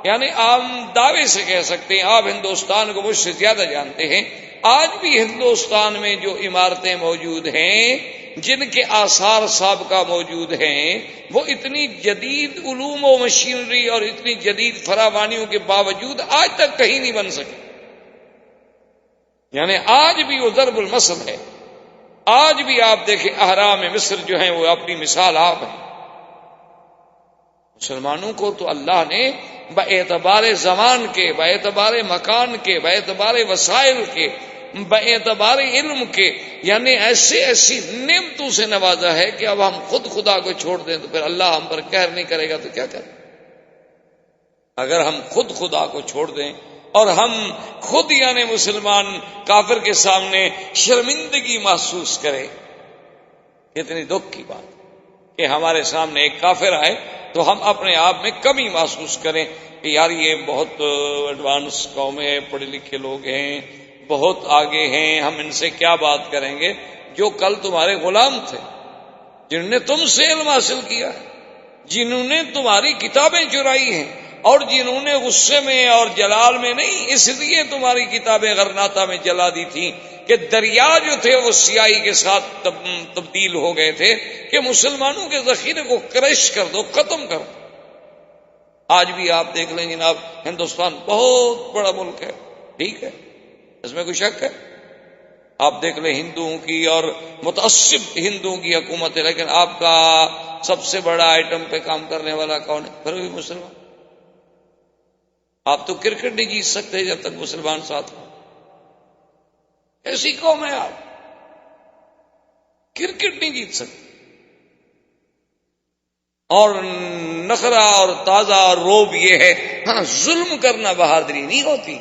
یعنی عام دعوے سے کہہ سکتے ہیں آپ ہندوستان کو مجھ سے زیادہ جانتے ہیں، آج بھی ہندوستان میں جو عمارتیں موجود ہیں جن کے آثار سابقہ موجود ہیں وہ اتنی جدید علوم و مشینری اور اتنی جدید فراوانیوں کے باوجود آج تک کہیں نہیں بن سکے. یعنی آج بھی وہ ضرب المثل ہے. آج بھی آپ دیکھیں اہرام مصر جو ہیں وہ اپنی مثال آپ ہیں. مسلمانوں کو تو اللہ نے باعتبار زمان کے، باعتبار مکان کے، باعتبار وسائل کے، باعتبار علم کے، یعنی ایسی نعمتوں سے نوازا ہے کہ اب ہم خود خدا کو چھوڑ دیں تو پھر اللہ ہم پر قہر نہیں کرے گا تو کیا کریں. اگر ہم خود خدا کو چھوڑ دیں اور ہم خود یعنی مسلمان کافر کے سامنے شرمندگی محسوس کریں، اتنی دکھ کی بات کہ ہمارے سامنے ایک کافر آئے تو ہم اپنے آپ میں کمی محسوس کریں کہ یار یہ بہت ایڈوانس قوم ہے، پڑھے لکھے لوگ ہیں، بہت آگے ہیں، ہم ان سے کیا بات کریں گے جو کل تمہارے غلام تھے، جنہوں نے تم سے علم حاصل کیا ہے، جنہوں نے تمہاری کتابیں چرائی ہیں، اور جنہوں نے غصے میں اور جلال میں نہیں، اس لیے تمہاری کتابیں غرناطہ میں جلا دی تھی کہ دریا جو تھے وہ سیاہی کے ساتھ تبدیل ہو گئے تھے کہ مسلمانوں کے ذخیرے کو کرش کر دو، ختم کر دو. آج بھی آپ دیکھ لیں جناب، ہندوستان بہت بڑا ملک ہے، ٹھیک ہے، اس میں کوئی شک ہے. آپ دیکھ لیں ہندوؤں کی اور متعصب ہندوؤں کی حکومت ہے، لیکن آپ کا سب سے بڑا آئٹم پہ کام کرنے والا کون ہے؟ پھر بھی مسلمان. آپ تو کرکٹ نہیں جیت سکتے جب تک مسلمان ساتھ ہوں. ایسی قوم ہے آپ، کرکٹ نہیں جیت سکتے. اور نخرہ اور تازہ اور روب یہ ہے، ہاں ظلم کرنا بہادری نہیں ہوتی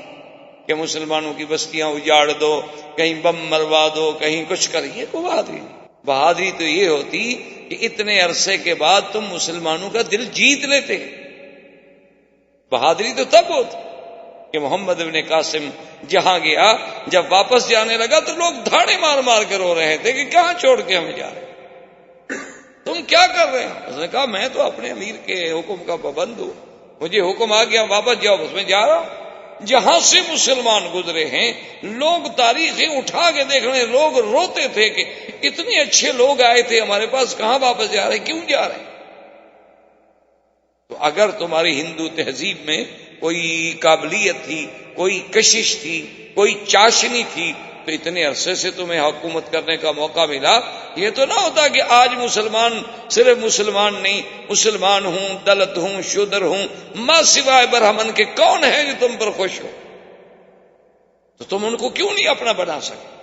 کہ مسلمانوں کی بستیاں اجاڑ دو، کہیں بم مروا دو، کہیں کچھ کریے، کوئی بہادری نہیں. بہادری تو یہ ہوتی کہ اتنے عرصے کے بعد تم مسلمانوں کا دل جیت لیتے. بہادری تو تب ہوتی کہ محمد ابن قاسم جہاں گیا، جب واپس جانے لگا تو لوگ دھاڑے مار مار کر رو رہے تھے کہ کہاں چھوڑ کے ہمیں جا رہے ہیں، تم کیا کر رہے ہیں؟ اس نے کہا میں تو اپنے امیر کے حکم کا پابند ہوں، مجھے حکم آ گیا واپس جاؤ، بس میں جا رہا ہوں. جہاں سے مسلمان گزرے ہیں لوگ تاریخیں اٹھا کے دیکھ رہے ہیں، لوگ روتے تھے کہ اتنے اچھے لوگ آئے تھے ہمارے پاس، کہاں واپس جا رہے ہیں، کیوں جا رہے ہیں؟ تو اگر تمہاری ہندو تہذیب میں کوئی قابلیت تھی، کوئی کشش تھی، کوئی چاشنی تھی تو اتنے عرصے سے تمہیں حکومت کرنے کا موقع ملا. یہ تو نہ ہوتا کہ آج مسلمان صرف مسلمان نہیں، مسلمان ہوں، دلت ہوں، شودر ہوں، ماں سوائے برہمن کے کون ہے جو تم پر خوش ہو؟ تو تم ان کو کیوں نہیں اپنا بنا سکتے؟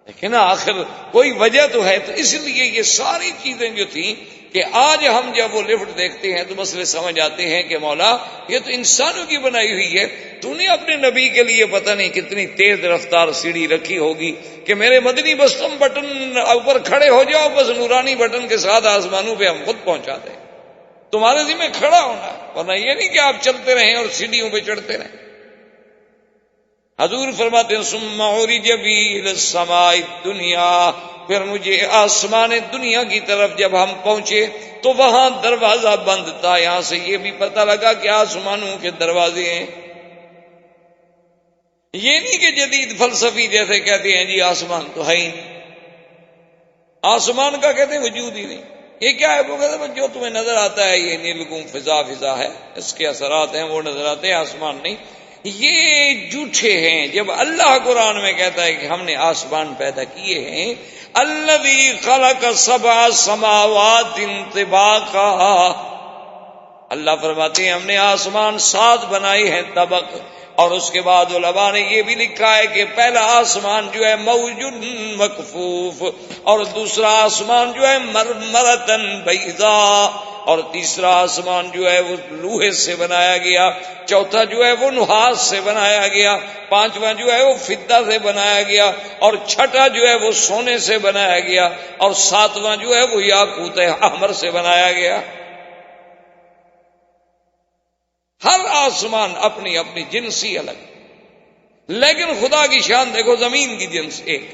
لیکن آخر کوئی وجہ تو ہے. تو اس لیے یہ ساری چیزیں جو تھیں کہ آج ہم جب وہ لفٹ دیکھتے ہیں تو مسئلے سمجھ آتے ہیں کہ مولا یہ تو انسانوں کی بنائی ہوئی ہے. تو نے اپنے نبی کے لیے پتہ نہیں کتنی تیز رفتار سیڑھی رکھی ہوگی کہ میرے مدنی بس تم بٹن اوپر کھڑے ہو جاؤ، بس نورانی بٹن کے ساتھ آسمانوں پہ ہم خود پہنچا دیں. تمہارے ذمہ کھڑا ہونا ہے، ورنہ یہ نہیں کہ آپ چلتے رہیں اور سیڑھیوں پہ چڑھتے رہیں. حضور فرماتے ہیں ثم عرج بی الی السماء الدنیا، پھر مجھے آسمان دنیا کی طرف جب ہم پہنچے تو وہاں دروازہ بند تھا. یہاں سے یہ بھی پتہ لگا کہ آسمانوں کے دروازے ہیں. یہ نہیں کہ جدید فلسفی جیسے کہتے ہیں جی آسمان تو ہے ہی نہیں، آسمان کا کہتے ہیں وجود ہی نہیں. یہ کیا ہے؟ وہ کہتے ہیں جو تمہیں نظر آتا ہے یہ نیلگوں فضا ہے، اس کے اثرات ہیں، وہ نظر آتے ہیں، آسمان نہیں. یہ جھوٹے ہیں. جب اللہ قرآن میں کہتا ہے کہ ہم نے آسمان پیدا کیے ہیں، الذی خلق سبع سماوات طباقا، اللہ فرماتے ہیں ہم نے آسمان 7 بنائے ہیں طبق. اور اس کے بعد علماء نے یہ بھی لکھا ہے کہ پہلا آسمان جو ہے موجن مکفوف، اور دوسرا آسمان جو ہے مرمرتن بیضاء، اور تیسرا آسمان جو ہے وہ لوہے سے بنایا گیا، چوتھا جو ہے وہ نحاس سے بنایا گیا، پانچواں جو ہے وہ فضہ سے بنایا گیا، اور چھٹا جو ہے وہ سونے سے بنایا گیا، اور ساتواں جو ہے وہ یاقوت احمر سے بنایا گیا. ہر آسمان اپنی اپنی جنسی الگ، لیکن خدا کی شان دیکھو، زمین کی جنس ایک،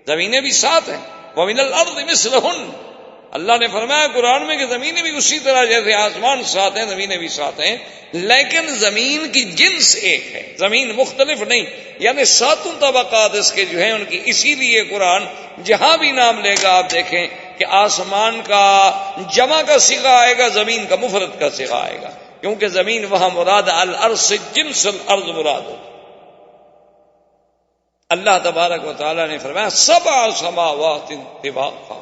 زمینیں بھی 7 ہیں. وَمِنَ الْأَرْضِ مِثْلُهُنَّ، اللہ نے فرمایا قرآن میں کہ زمینیں بھی اسی طرح جیسے آسمان ساتھ ہیں زمینیں بھی ساتھ ہیں، لیکن زمین کی جنس ایک ہے، زمین مختلف نہیں، یعنی ساتوں طبقات اس کے جو ہیں ان کی. اسی لیے قرآن جہاں بھی نام لے گا آپ دیکھیں کہ آسمان کا جمع کا صیغہ آئے گا، زمین کا مفرد کا صیغہ آئے گا، کیونکہ زمین وہاں مراد الارض سے جنس الارض مراد ہو. اللہ تبارک و تعالیٰ نے فرمایا 7 سماوات طباقا،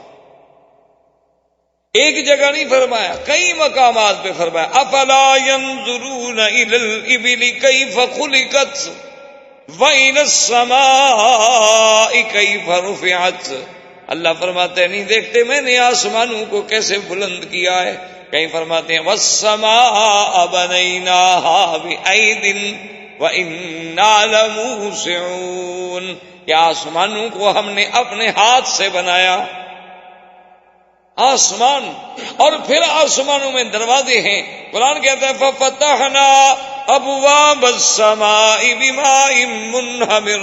ایک جگہ نہیں فرمایا، کئی مقامات پہ فرمایا. افلا ينظرون الى الابل كيف خلقت والى السماء كيف رفعت. اللہ فرماتے ہیں نہیں دیکھتے میں نے آسمانوں کو کیسے بلند کیا ہے. کہیں فرماتے ہیں والسماء بنيناها بأيد وإنا لموسعون، کہ آسمانوں کو ہم نے اپنے ہاتھ سے بنایا. آسمان اور پھر آسمانوں میں دروازے ہیں. قرآن کہتا ہے ففتحنا ابواب السماء بماء منہمر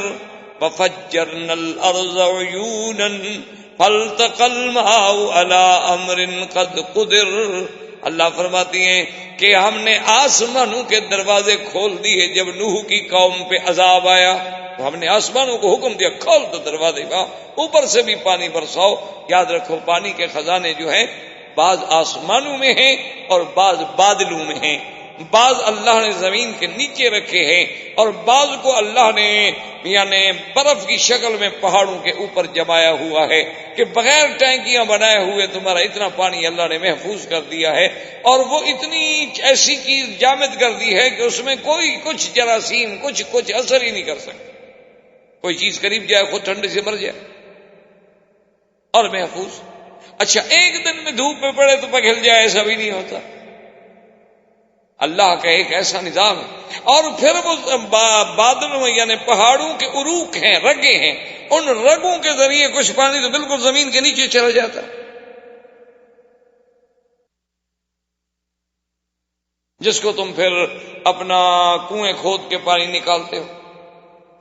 وفجرنا الارض عیونا فالتقى الماء على امر قد قدر. اللہ فرماتی ہیں کہ ہم نے آسمانوں کے دروازے کھول دیے. جب نوح کی قوم پہ عذاب آیا تو ہم نے آسمانوں کو حکم دیا کھول دو دروازے کا، اوپر سے بھی پانی برساؤ. یاد رکھو پانی کے خزانے جو ہیں بعض آسمانوں میں ہیں اور بعض بادلوں میں ہیں. بعض اللہ نے زمین کے نیچے رکھے ہیں اور بعض کو اللہ نے یعنی برف کی شکل میں پہاڑوں کے اوپر جمایا ہوا ہے کہ بغیر ٹینکیاں بنائے ہوئے تمہارا اتنا پانی اللہ نے محفوظ کر دیا ہے. اور وہ اتنی ایسی چیز جامد کر دی ہے کہ اس میں کوئی کچھ جراثیم کچھ اثر ہی نہیں کر سکتا. کوئی چیز قریب جائے خود ٹھنڈے سے مر جائے اور محفوظ. اچھا ایک دن میں دھوپ میں پڑے تو پگھل جائے، ایسا بھی نہیں ہوتا. اللہ کا ایک ایسا نظام ہے. اور پھر وہ بادلوں یعنی پہاڑوں کے عروق ہیں، رگیں ہیں، ان رگوں کے ذریعے کچھ پانی تو بالکل زمین کے نیچے چلا جاتا ہے، جس کو تم پھر اپنا کنویں کھود کے پانی نکالتے ہو،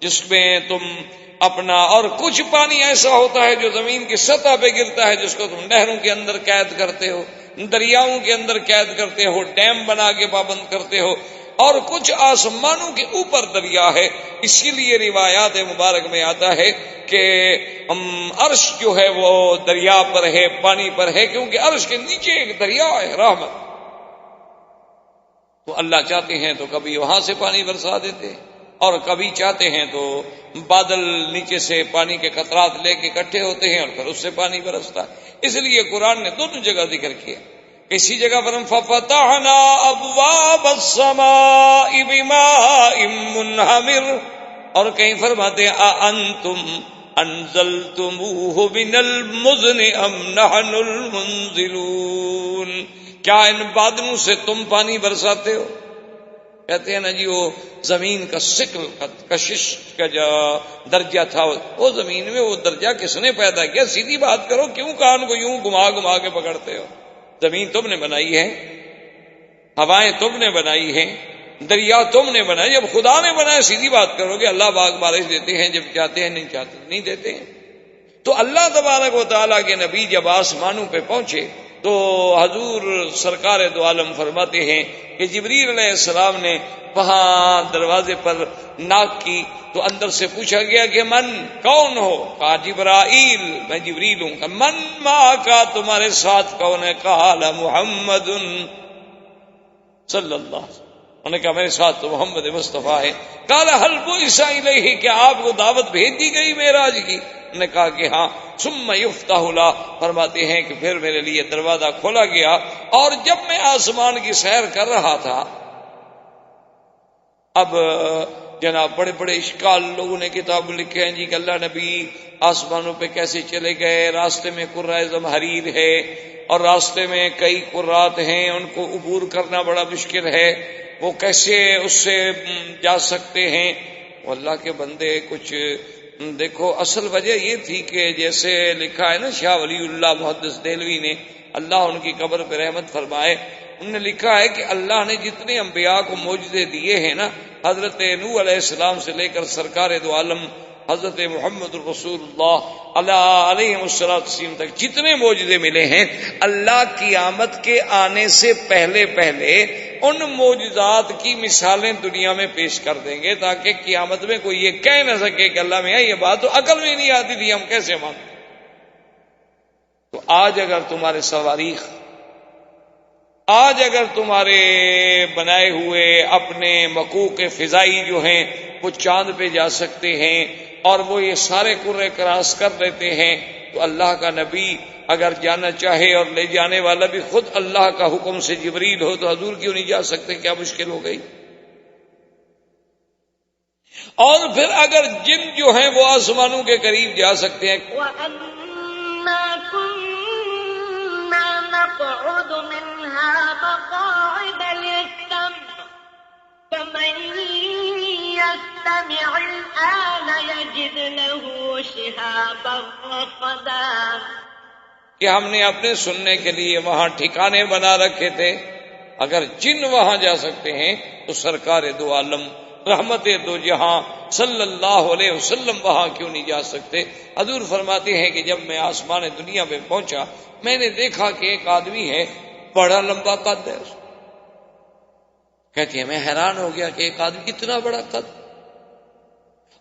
جس میں تم اپنا. اور کچھ پانی ایسا ہوتا ہے جو زمین کی سطح پہ گرتا ہے، جس کو تم نہروں کے اندر قید کرتے ہو، دریاؤں کے اندر قید کرتے ہو، ڈیم بنا کے پابند کرتے ہو. اور کچھ آسمانوں کے اوپر دریا ہے. اسی لیے روایات مبارک میں آتا ہے کہ عرش جو ہے وہ دریا پر ہے، پانی پر ہے، کیونکہ عرش کے نیچے ایک دریا ہے رحمت. تو اللہ چاہتے ہیں تو کبھی وہاں سے پانی برسا دیتے ہیں اور کبھی چاہتے ہیں تو بادل نیچے سے پانی کے قطرات لے کے اکٹھے ہوتے ہیں اور پھر اس سے پانی برستا ہے. اس لیے قرآن نے دونوں جگہ ذکر کیا. اسی جگہ پر ففتحنا ابواب السماء بماء منہمر، اور کہیں فرماتے ہیں اانتم انزلتموہ من المزن ام نحن المنزلون. کیا ان بادلوں سے تم پانی برساتے ہو؟ کہتے ہیں نا جی وہ زمین کا سکل کشش کا جو درجہ تھا، وہ زمین میں وہ درجہ کس نے پیدا کیا؟ سیدھی بات کرو، کیوں کان کو یوں گھما کے پکڑتے ہو؟ زمین تم نے بنائی ہے، ہوائیں تم نے بنائی ہیں، دریا تم نے بنائی. جب خدا نے بنایا سیدھی بات کرو گے. اللہ باغ بارش دیتے ہیں جب چاہتے ہیں، نہیں چاہتے نہیں دیتے ہیں. تو اللہ تبارک و تعالیٰ کے نبی جب آسمانوں پہ پہنچے تو حضور سرکار دو عالم فرماتے ہیں کہ جبریل علیہ السلام نے وہاں دروازے پر ناک کی تو اندر سے پوچھا گیا کہ من کون ہو؟ کہا جبرائیل، میں جبریل ہوں. من ما کا تمہارے ساتھ کون ہے؟ کہا محمد صلی اللہ علیہ وسلم. انہوں نے کہا میرے ساتھ تو محمد مصطفیٰ ہے. قال هل بعث الیہ، کہ آپ کو دعوت بھیج دی گئی معراج کی؟ نے کہا کہ ہاں. ثم یفتح لا، فرماتے ہیں کہ پھر میرے لیے دروازہ کھولا گیا. اور جب میں آسمان کی سیر کر رہا تھا، اب جناب بڑے بڑے اشکال لوگوں نے کتاب لکھے ہیں جی کہ اللہ نبی آسمانوں پہ کیسے چلے گئے، راستے میں قرۂ زمہریر ہے اور راستے میں کئی قرات ہیں، ان کو عبور کرنا بڑا مشکل ہے، وہ کیسے اس سے جا سکتے ہیں؟ اللہ کے بندے کچھ دیکھو. اصل وجہ یہ تھی کہ جیسے لکھا ہے نا شاہ ولی اللہ محدث دہلوی نے، اللہ ان کی قبر پہ رحمت فرمائے، انہوں نے لکھا ہے کہ اللہ نے جتنے انبیاء کو معجزے دیے ہیں نا، حضرت نوح علیہ السلام سے لے کر سرکار دو عالم حضرت محمد رسول اللہ علیہ السلام تک جتنے معجزے ملے ہیں، اللہ قیامت کے آنے سے پہلے پہلے ان معجزات کی مثالیں دنیا میں پیش کر دیں گے، تاکہ قیامت میں کوئی یہ کہہ نہ سکے کہ اللہ میاں یہ بات تو عقل میں نہیں آتی تھی، ہم کیسے مانتے۔ تو آج اگر تمہارے صواريخ، آج اگر تمہارے بنائے ہوئے اپنے مکوک فضائی جو ہیں وہ چاند پہ جا سکتے ہیں اور وہ یہ سارے کرے کراس کر لیتے ہیں، تو اللہ کا نبی اگر جانا چاہے اور لے جانے والا بھی خود اللہ کا حکم سے جبریل ہو، تو حضور کیوں نہیں جا سکتے؟ کیا مشکل ہو گئی؟ اور پھر اگر جن جو ہیں وہ آسمانوں کے قریب جا سکتے ہیں، نقعد منها مقاعد للسمع فمن يستمع الآن يجد له شهابا رصدا، کہ ہم نے اپنے سننے کے لیے وہاں ٹھکانے بنا رکھے تھے۔ اگر جن وہاں جا سکتے ہیں تو سرکار دو عالم رحمت دو جہاں صلی اللہ علیہ وسلم وہاں کیوں نہیں جا سکتے؟ حضور فرماتے ہیں کہ جب میں آسمان دنیا میں پہنچا، میں نے دیکھا کہ ایک آدمی ہے، بڑا لمبا قد ہے، کہتی ہے میں حیران ہو گیا کہ ایک آدمی اتنا بڑا قد،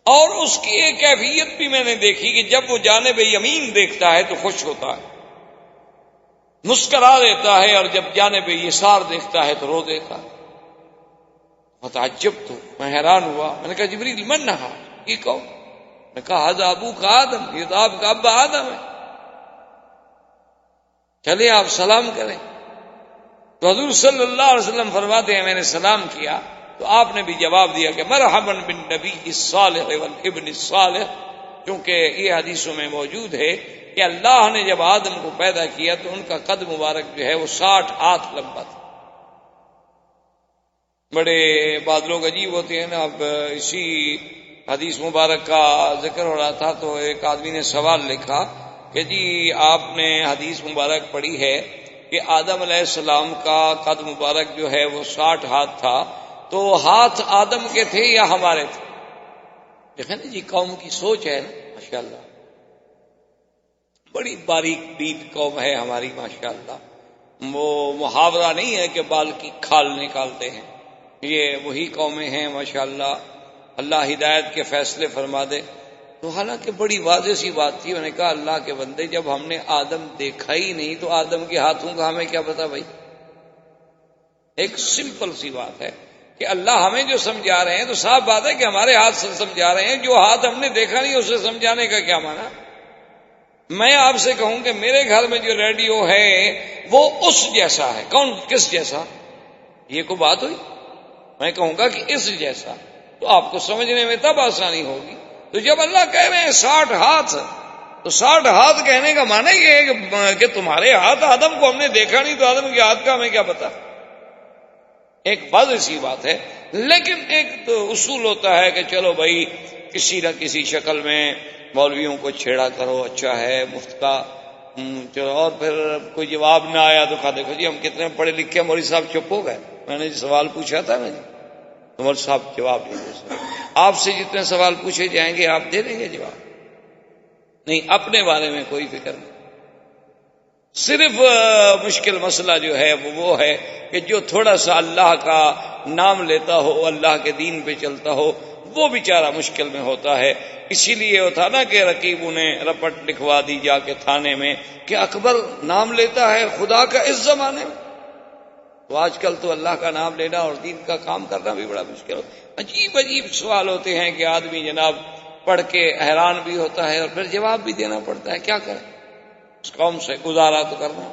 اور اس کی ایک کیفیت بھی میں نے دیکھی کہ جب وہ جانب یمین دیکھتا ہے تو خوش ہوتا ہے، مسکرا دیتا ہے، اور جب جانب یسار دیکھتا ہے تو رو دیتا ہے۔ متعجب تو میں حیران ہوا، میں نے کہا جبریل من نہا، یہ کون؟ میں نے کہا حضا ابو کا آدم، یہ تو آپ کا ابا آدم ہے، چلے آپ سلام کریں۔ تو حضور صلی اللہ علیہ وسلم فرماتے ہیں میں نے سلام کیا تو آپ نے بھی جواب دیا کہ مرحبا بالنبی الصالح والابن الصالح، کیونکہ یہ حدیثوں میں موجود ہے کہ اللہ نے جب آدم کو پیدا کیا تو ان کا قد مبارک جو ہے وہ 60 ہاتھ لمبا تھا۔ بڑے بعض لوگ عجیب ہوتے ہیں نا۔ اب اسی حدیث مبارک کا ذکر ہو رہا تھا تو ایک آدمی نے سوال لکھا کہ جی آپ نے حدیث مبارک پڑھی ہے کہ آدم علیہ السلام کا قد مبارک جو ہے وہ 60 ہاتھ تھا، تو ہاتھ آدم کے تھے یا ہمارے تھے؟ دیکھیں نا جی قوم کی سوچ ہے نا، ماشاءاللہ بڑی باریک بین قوم ہے ہماری ماشاءاللہ۔ وہ محاورہ نہیں ہے کہ بال کی کھال نکالتے ہیں، یہ وہی قومیں ہیں ماشاءاللہ۔ اللہ ہدایت کے فیصلے فرما دے۔ تو حالانکہ بڑی واضح سی بات تھی، میں نے کہا اللہ کے بندے جب ہم نے آدم دیکھا ہی نہیں تو آدم کے ہاتھوں کا ہمیں کیا پتا بھائی؟ ایک سمپل سی بات ہے کہ اللہ ہمیں جو سمجھا رہے ہیں تو صاف بات ہے کہ ہمارے ہاتھ سے سمجھا رہے ہیں، جو ہاتھ ہم نے دیکھا نہیں اسے سمجھانے کا کیا معنی؟ میں آپ سے کہوں کہ میرے گھر میں جو ریڈیو ہے وہ اس جیسا ہے، کون کس جیسا؟ یہ کوئی بات ہوئی؟ میں کہوں گا کہ اس جیسا، تو آپ کو سمجھنے میں تب آسانی ہوگی۔ تو جب اللہ کہہ رہے ہیں 60 ہاتھ، تو 60 ہاتھ کہنے کا معنی یہ ہے کہ تمہارے ہاتھ، آدم کو ہم نے دیکھا نہیں تو آدم کے ہاتھ کا ہمیں کیا پتا؟ ایک واضح سی بات ہے، لیکن ایک تو اصول ہوتا ہے کہ چلو بھائی کسی نہ کسی شکل میں مولویوں کو چھیڑا کرو، اچھا ہے مفت کا، چلو۔ اور پھر کوئی جواب نہ آیا تو کہا دیکھو جی ہم کتنے پڑھے لکھے، مولوی صاحب چپ ہو گئے۔ میں نے سوال پوچھا تھا نا جی، تو مولوی صاحب جواب نہیں دے سکتے۔ آپ سے جتنے سوال پوچھے جائیں گے آپ دے دیں گے جواب؟ نہیں، اپنے بارے میں کوئی فکر نہیں۔ صرف مشکل مسئلہ جو ہے وہ ہے کہ جو تھوڑا سا اللہ کا نام لیتا ہو، اللہ کے دین پہ چلتا ہو، وہ بیچارہ مشکل میں ہوتا ہے۔ اسی لیے وہ تھا نا کہ رقیبوں نے رپٹ لکھوا دی جا کے تھانے میں کہ اکبر نام لیتا ہے خدا کا اس زمانے میں۔ تو آج کل تو اللہ کا نام لینا اور دین کا کام کرنا بھی بڑا مشکل ہوتا ہے۔ عجیب عجیب سوال ہوتے ہیں کہ آدمی جناب پڑھ کے حیران بھی ہوتا ہے اور پھر جواب بھی دینا پڑتا ہے، کیا کریں، اس قوم سے گزارا تو کرنا۔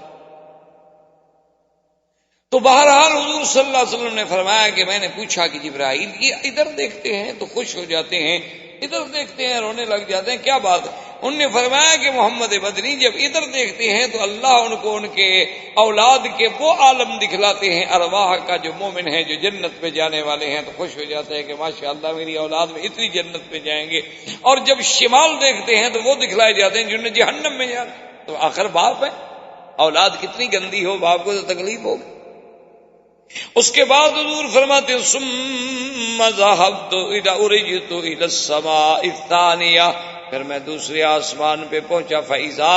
تو بہرحال حضور صلی اللہ علیہ وسلم نے فرمایا کہ میں نے پوچھا کہ جبرائیل یہ ادھر دیکھتے ہیں تو خوش ہو جاتے ہیں، ادھر دیکھتے ہیں رونے لگ جاتے ہیں، کیا بات ہے؟ انہوں نے فرمایا کہ محمد بدنی جب ادھر دیکھتے ہیں تو اللہ ان کو ان کے اولاد کے وہ عالم دکھلاتے ہیں ارواح کا، جو مومن ہیں، جو جنت میں جانے والے ہیں، تو خوش ہو جاتے ہیں کہ ماشاءاللہ میری اولاد میں اتنی جنت میں جائیں گے۔ اور جب شمال دیکھتے ہیں تو وہ دکھلائے جاتے ہیں جنہوں نے جہنم میں جانا۔ تو آخر باپ ہے، اولاد کتنی گندی ہو باپ کو تو تکلیف ہوگی۔ اس کے بعد حضور فرماتے ہیں ثم ذهبت اذا ارجت الى السماء الثانیہ، پھر میں دوسرے آسمان پہ پہنچا فاذا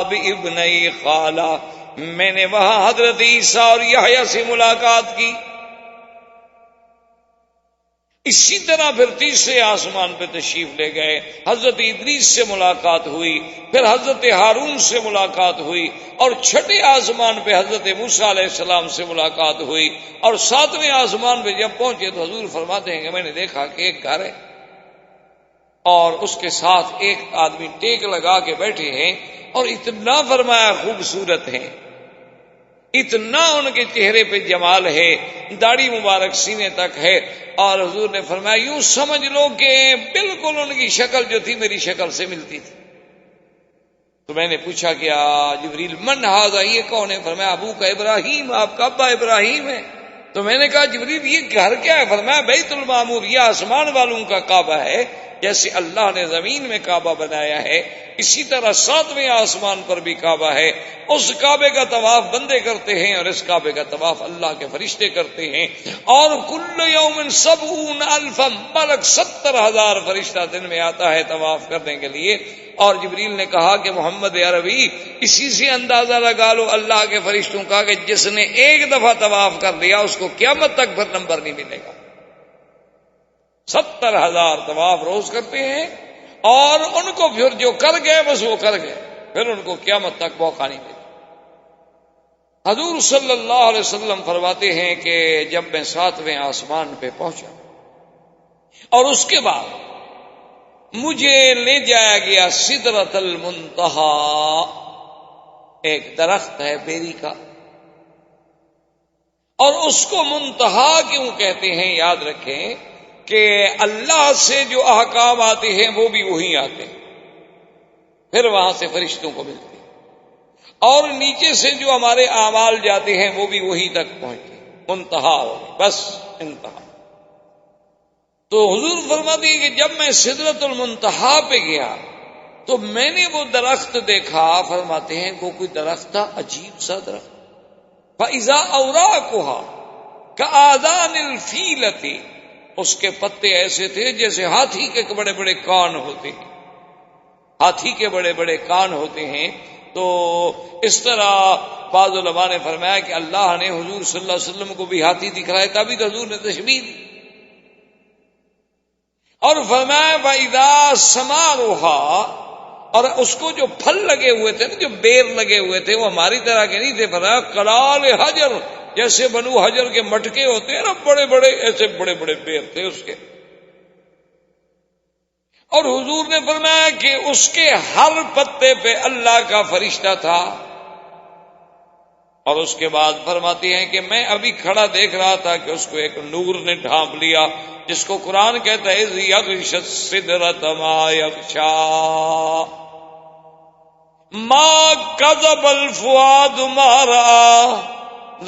بابنی خالہ، میں نے وہاں حضرت عیسیٰ اور یحییٰ سے ملاقات کی۔ اسی طرح پھر تیسرے آسمان پہ تشریف لے گئے، حضرت ادریس سے ملاقات ہوئی، پھر حضرت ہارون سے ملاقات ہوئی، اور چھٹے آسمان پہ حضرت موسیٰ علیہ السلام سے ملاقات ہوئی، اور ساتویں آسمان پہ جب پہنچے تو حضور فرماتے ہیں کہ میں نے دیکھا کہ ایک گھر ہے اور اس کے ساتھ ایک آدمی ٹیک لگا کے بیٹھے ہیں، اور اتنا فرمایا خوبصورت ہیں، اتنا ان کے چہرے پہ جمال ہے، داڑھی مبارک سینے تک ہے، اور حضور نے فرمایا یوں سمجھ لو کہ بالکل ان کی شکل جو تھی میری شکل سے ملتی تھی۔ تو میں نے پوچھا کہ جبریل من ھذا، یہ کون ہے؟ فرمایا ابو کا ابراہیم، آپ کا ابا ابراہیم ہے۔ تو میں نے کہا جبریل یہ گھر کیا ہے؟ فرمایا بیت المعمور، یہ آسمان والوں کا کعبہ ہے، جیسے اللہ نے زمین میں کعبہ بنایا ہے اسی طرح ساتویں آسمان پر بھی کعبہ ہے۔ اس کعبے کا طواف بندے کرتے ہیں اور اس کعبے کا طواف اللہ کے فرشتے کرتے ہیں، اور کل یوم 70,000 ملک، 70,000 فرشتہ دن میں آتا ہے طواف کرنے کے لیے۔ اور جبریل نے کہا کہ محمد عربی اسی سے اندازہ لگا لو اللہ کے فرشتوں کا کہ جس نے ایک دفعہ طواف کر لیا اس کو قیامت تک پھر نمبر نہیں ملے گا۔ 70,000 طواف روز کرتے ہیں، اور ان کو پھر جو کر گئے بس وہ کر گئے، پھر ان کو قیامت تک موقع نہیں ملے۔ حضور صلی اللہ علیہ وسلم فرماتے ہیں کہ جب میں 7ویں آسمان پہ پہنچا اور اس کے بعد مجھے لے جایا گیا سدرۃ المنتہا، ایک درخت ہے بیری کا، اور اس کو منتہا کیوں کہتے ہیں یاد رکھیں کہ اللہ سے جو احکام آتے ہیں وہ بھی وہی آتے ہیں، پھر وہاں سے فرشتوں کو ملتے ہیں، اور نیچے سے جو ہمارے اعمال جاتے ہیں وہ بھی وہی تک پہنچتے ہیں، منتہا ہو بس انتہا۔ تو حضور فرماتے ہیں کہ جب میں سدرۃ المنتہا پہ گیا تو میں نے وہ درخت دیکھا، فرماتے ہیں وہ کوئی درخت تھا عجیب سا درخت، فَإِذَا أَوْرَاقُهَا كَآذَانِ الْفِيلَةِ، اس کے پتے ایسے تھے جیسے ہاتھی کے بڑے بڑے کان ہوتے ہیں، ہاتھی کے بڑے بڑے کان ہوتے ہیں۔ تو اس طرح بعض علماء نے فرمایا کہ اللہ نے حضور صلی اللہ علیہ وسلم کو بھی ہاتھی دکھلایا، تبھی تو حضور نے تشبیہ دی، اور فرمایا وَإِذَا ثَمَارُهَا، اور اس کو جو پھل لگے ہوئے تھے نا، جو بیر لگے ہوئے تھے، وہ ہماری طرح کے نہیں تھے، فرمایا کلال حجر، جیسے بنو حجر کے مٹکے ہوتے ہیں نا بڑے بڑے، ایسے بڑے بڑے بیر تھے اس کے۔ اور حضور نے فرمایا کہ اس کے ہر پتے پہ اللہ کا فرشتہ تھا، اور اس کے بعد فرماتے ہیں کہ میں ابھی کھڑا دیکھ رہا تھا کہ اس کو ایک نور نے ڈھانپ لیا، جس کو قرآن کہتا ہے یغشی السدرۃ ما یغشی ما کذب الفؤاد ما رأى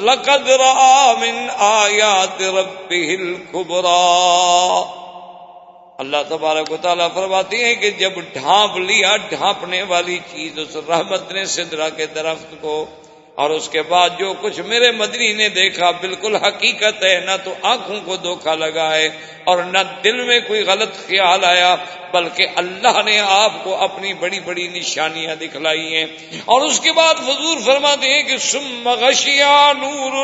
لقد رأى من آیات ربہ الکبریٰ۔ اللہ تبارک و تعالیٰ فرماتے ہیں کہ جب ڈھانپ لیا ڈھانپنے والی چیز اس رحمت نے سدرہ کے درخت کو، اور اس کے بعد جو کچھ میرے مدنی نے دیکھا بالکل حقیقت ہے، نہ تو آنکھوں کو دھوکہ لگا ہے اور نہ دل میں کوئی غلط خیال آیا، بلکہ اللہ نے آپ کو اپنی بڑی بڑی نشانیاں دکھلائی ہیں۔ اور اس کے بعد حضور فرماتے ہیں کہ ثم غشیا نور،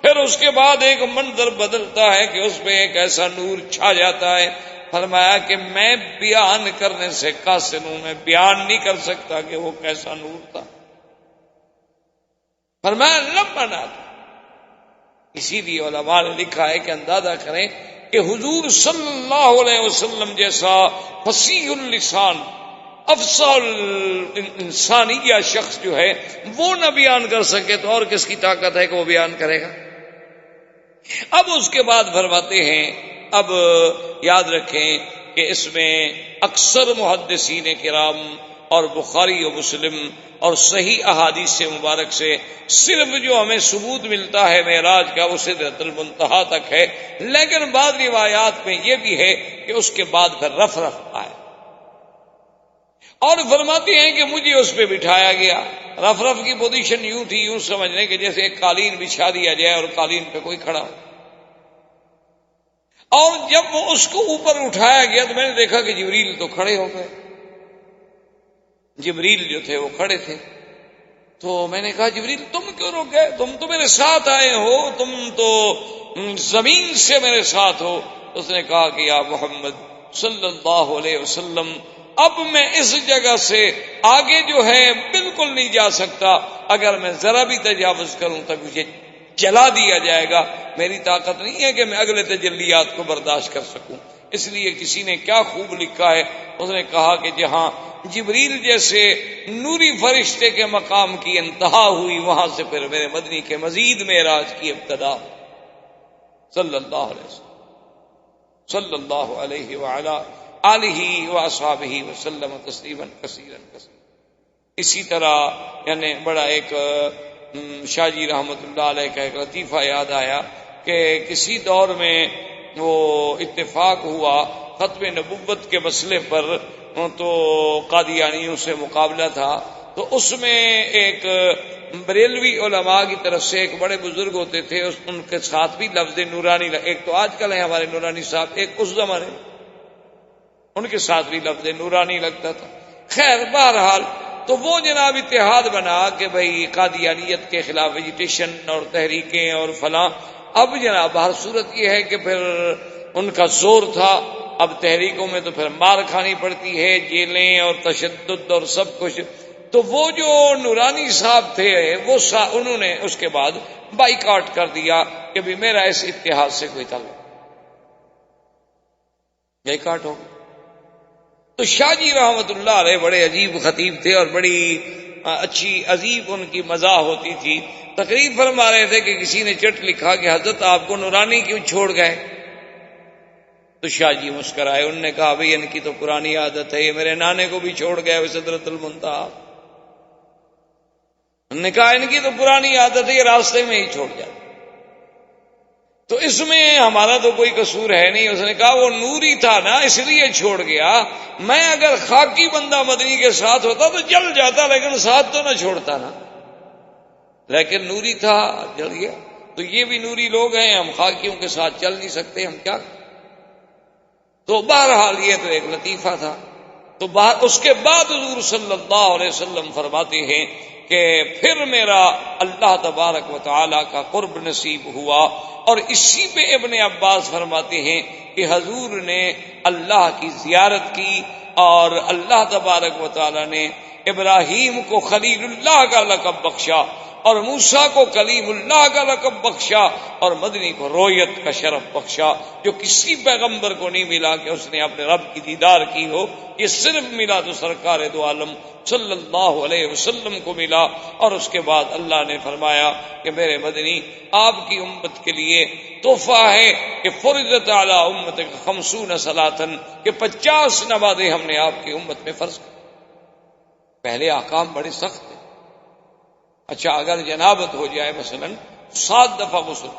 پھر اس کے بعد ایک منظر بدلتا ہے کہ اس پہ ایک ایسا نور چھا جاتا ہے، فرمایا کہ میں بیان کرنے سے قاصر ہوں، میں بیان نہیں کر سکتا کہ وہ کیسا نور تھا، فرمایا لمبا نہ تھا۔ اسی لیے علماء نے لکھا ہے کہ اندازہ کریں کہ حضور صلی اللہ علیہ وسلم جیسا فصیح اللسان افصل انسانیہ شخص جو ہے وہ نہ بیان کر سکے تو اور کس کی طاقت ہے کہ وہ بیان کرے گا۔ اب اس کے بعد فرماتے ہیں، اب یاد رکھیں کہ اس میں اکثر محدثین کرام اور بخاری و مسلم اور صحیح احادیث سے مبارک سے صرف جو ہمیں ثبوت ملتا ہے معراج کا وہ سدرۃ المنتہا تک ہے، لیکن بعض روایات میں یہ بھی ہے کہ اس کے بعد پھر رف آئے، اور فرماتے ہیں کہ مجھے اس پہ بٹھایا گیا. رف رف کی پوزیشن یوں تھی، یوں سمجھنے کہ جیسے ایک قالین بچھا دیا جائے اور قالین پہ کوئی کھڑا ہو. اور جب وہ اس کو اوپر اٹھایا گیا تو میں نے دیکھا کہ جبریل تو کھڑے ہو گئے. جبریل جو تھے وہ کھڑے تھے. تو میں نے کہا جبریل تم کیوں رک گئے؟ تم تو میرے ساتھ آئے ہو، تم تو زمین سے میرے ساتھ ہو. اس نے کہا کہ یا محمد صلی اللہ علیہ وسلم، اب میں اس جگہ سے آگے جو ہے بالکل نہیں جا سکتا. اگر میں ذرا بھی تجاوز کروں تو مجھے جلا دیا جائے گا. میری طاقت نہیں ہے کہ میں اگلے تجلیات کو برداشت کر سکوں. اس لیے کسی نے کیا خوب لکھا ہے، اس نے کہا کہ جہاں جبریل جیسے نوری فرشتے کے مقام کی انتہا ہوئی، وہاں سے پھر میرے مدنی کے مزید معراج کی ابتدا. صلی اللہ علیہ وسلم صلی اللہ علیہ وعلی آلہ واصحابہ وسلم تسلیما کثیرا کثیرا. اسی طرح یعنی بڑا ایک شاہ جی رحمۃ اللہ علیہ کا ایک لطیفہ یاد آیا کہ کسی دور میں وہ اتفاق ہوا ختم نبوت کے مسئلے پر، تو قادیانیوں سے مقابلہ تھا. تو اس میں ایک بریلوی علماء کی طرف سے ایک بڑے بزرگ ہوتے تھے، ان کے ساتھ بھی لفظ نورانی، ایک تو آج کل ہے ہمارے نورانی صاحب، ایک اس زمانے ان کے ساتھ بھی لفظ نورانی لگتا تھا. خیر بہرحال تو وہ جناب اتحاد بنا کہ بھئی قادیانیت کے خلاف ایجیٹیشن اور تحریکیں اور فلاں. اب جناب ہر صورت یہ ہے کہ پھر ان کا زور تھا. اب تحریکوں میں تو پھر مار کھانی پڑتی ہے، جیلیں اور تشدد اور سب کچھ. تو وہ جو نورانی صاحب تھے وہ انہوں نے اس کے بعد بائیکاٹ کر دیا کہ بھی میرا اس اتحاد سے کوئی تعلق. بائیکاٹ ہو. تو شاہ جی رحمت اللہ علیہ بڑے عجیب خطیب تھے اور بڑی اچھی عجیب ان کی مزاح ہوتی تھی. تقریر فرما رہے تھے کہ کسی نے چٹ لکھا کہ حضرت آپ کو نورانی کیوں چھوڑ گئے؟ تو شاہ جی مسکرائے. انہوں نے کہا بھئی ان کی تو پرانی عادت ہے، یہ میرے نانے کو بھی چھوڑ گئے سدرۃ المنتہا. انہوں نے کہا ان کی تو پرانی عادت ہے، یہ راستے میں ہی چھوڑ جاتے. تو اس میں ہمارا تو کوئی قصور ہے نہیں. اس نے کہا وہ نوری تھا نا اس لیے چھوڑ گیا. میں اگر خاکی بندہ مدنی کے ساتھ ہوتا تو جل جاتا، لیکن ساتھ تو نہ چھوڑتا نا. لیکن نوری تھا، جل گیا. تو یہ بھی نوری لوگ ہیں، ہم خاکیوں کے ساتھ چل نہیں سکتے، ہم کیا. تو بہرحال یہ تو ایک لطیفہ تھا. تو اس کے بعد حضور صلی اللہ علیہ وسلم فرماتے ہیں کہ پھر میرا اللہ تبارک و تعالی کا قرب نصیب ہوا. اور اسی پہ ابن عباس فرماتے ہیں کہ حضور نے اللہ کی زیارت کی اور اللہ تبارک و تعالی نے ابراہیم کو خلیل اللہ کا لقب بخشا اور موسیٰ کو کلیم اللہ کا لقب بخشا اور مدنی کو رویت کا شرف بخشا، جو کسی پیغمبر کو نہیں ملا کہ اس نے اپنے رب کی دیدار کی ہو. یہ صرف ملا تو سرکار دو عالم صلی اللہ علیہ وسلم کو ملا. اور اس کے بعد اللہ نے فرمایا کہ میرے مدنی آپ کی امت کے لیے تحفہ ہے کہ فرضت علی امتک 50 صلاتن، کہ 50 نمازیں ہم نے آپ کی امت میں فرض کی. پہلے احکام بڑے سخت ہیں. اچھا اگر جنابت ہو جائے مثلا 7 دفعہ غسل،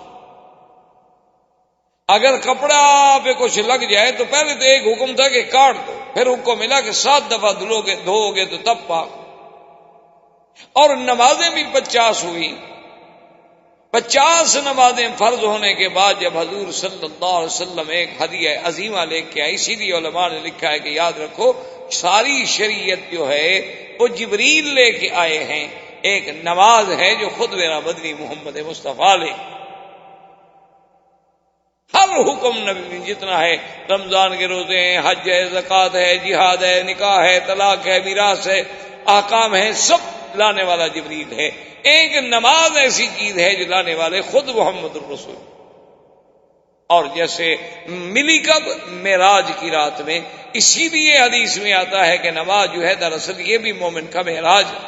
اگر کپڑا پہ کچھ لگ جائے تو پہلے تو ایک حکم تھا کہ کاٹ دو، پھر حکم ملا کہ 7 دفعہ دھو گے تو تب پاک. اور نمازیں بھی 50 ہوئی. 50 نمازیں فرض ہونے کے بعد جب حضور صلی اللہ علیہ وسلم ایک ہدیہ عظیمہ لے کے آئی، اسی لیے علماء نے لکھا ہے کہ یاد رکھو ساری شریعت جو ہے وہ جبریل لے کے آئے ہیں. ایک نماز ہے جو خود میرا مدنی محمد مصطفیٰ لے. ہر حکم نبی میں جتنا ہے، رمضان کے روزے ہیں، حج ہے، زکوٰۃ ہے، جہاد ہے، نکاح ہے، طلاق ہے، میراث ہے، احکام ہے، سب لانے والا جبریل ہے. ایک نماز ایسی چیز ہے جو لانے والے خود محمد الرسول. اور جیسے ملی کب؟ معراج کی رات میں. اسی لیے حدیث میں آتا ہے کہ نماز جو ہے دراصل یہ بھی مومن کا معراج ہے.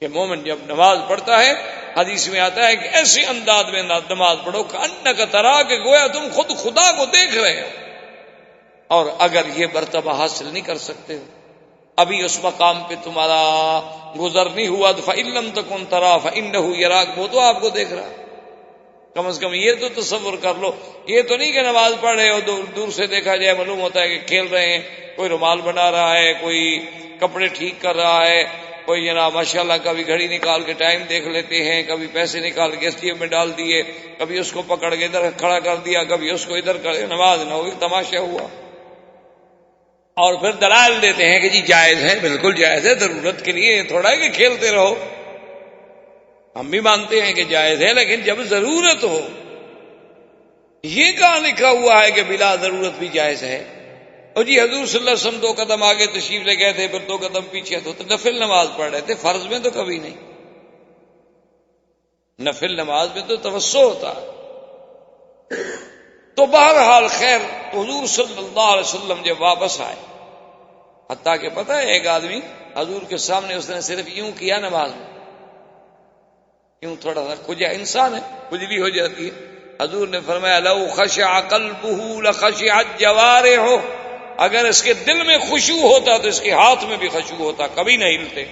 کہ مومن جب نماز پڑھتا ہے، حدیث میں آتا ہے کہ ایسے انداز میں نماز پڑھو کہ انک ترا، کہ گویا تم خود خدا کو دیکھ رہے ہو. اور اگر یہ مرتبہ حاصل نہیں کر سکتے ہو، ابھی اس مقام پہ تمہارا گزر نہیں ہوا، تو فَإِن لَّمْ تَكُن تَرَىٰ فَإِنَّهُ يَرَاكَ، وہ تو آپ کو دیکھ رہا ہے. کم از کم یہ تو تصور کر لو. یہ تو نہیں کہ نماز پڑھ رہے ہو دور سے دیکھا جائے معلوم ہوتا ہے کہ کھیل رہے ہیں, کوئی رومال بنا رہا ہے, کوئی کپڑے ٹھیک کر رہا ہے, کوئی جناب ماشاءاللہ کبھی گھڑی نکال کے ٹائم دیکھ لیتے ہیں, کبھی پیسے نکال کے STM میں ڈال دیے, کبھی اس کو پکڑ کے ادھر کھڑا کر دیا, کبھی اس کو ادھر کر, نماز نہ ہوئی, تماشا ہوا. اور پھر دلائل دیتے ہیں کہ جی جائز ہے, بالکل جائز ہے, ضرورت کے لیے, تھوڑا ہے کہ کھیلتے رہو. ہم بھی مانتے ہیں کہ جائز ہے, لیکن جب ضرورت ہو. یہ کہاں لکھا ہوا ہے کہ بلا ضرورت بھی جائز ہے؟ اور جی حضور صلی اللہ علیہ وسلم 2 قدم آگے تشریف لے گئے تھے, پھر 2 قدم پیچھے, تو نفل نماز پڑھ رہے تھے, فرض میں تو کبھی نہیں. نفل نماز میں تو توسع ہوتا ہے. تو بہرحال خیر, حضور صلی اللہ علیہ وسلم جب واپس آئے, حتیٰ کہ پتہ ہے ایک آدمی حضور کے سامنے اس نے صرف یوں کیا نماز میں, یوں تھوڑا سا کھجا, انسان ہے کھجلی ہو جاتی ہے. حضور نے فرمایا لو خشع قلبہ لخشعت جوارحہ, اگر اس کے دل میں خشوع ہوتا تو اس کے ہاتھ میں بھی خشوع ہوتا, کبھی نہ ہلتے.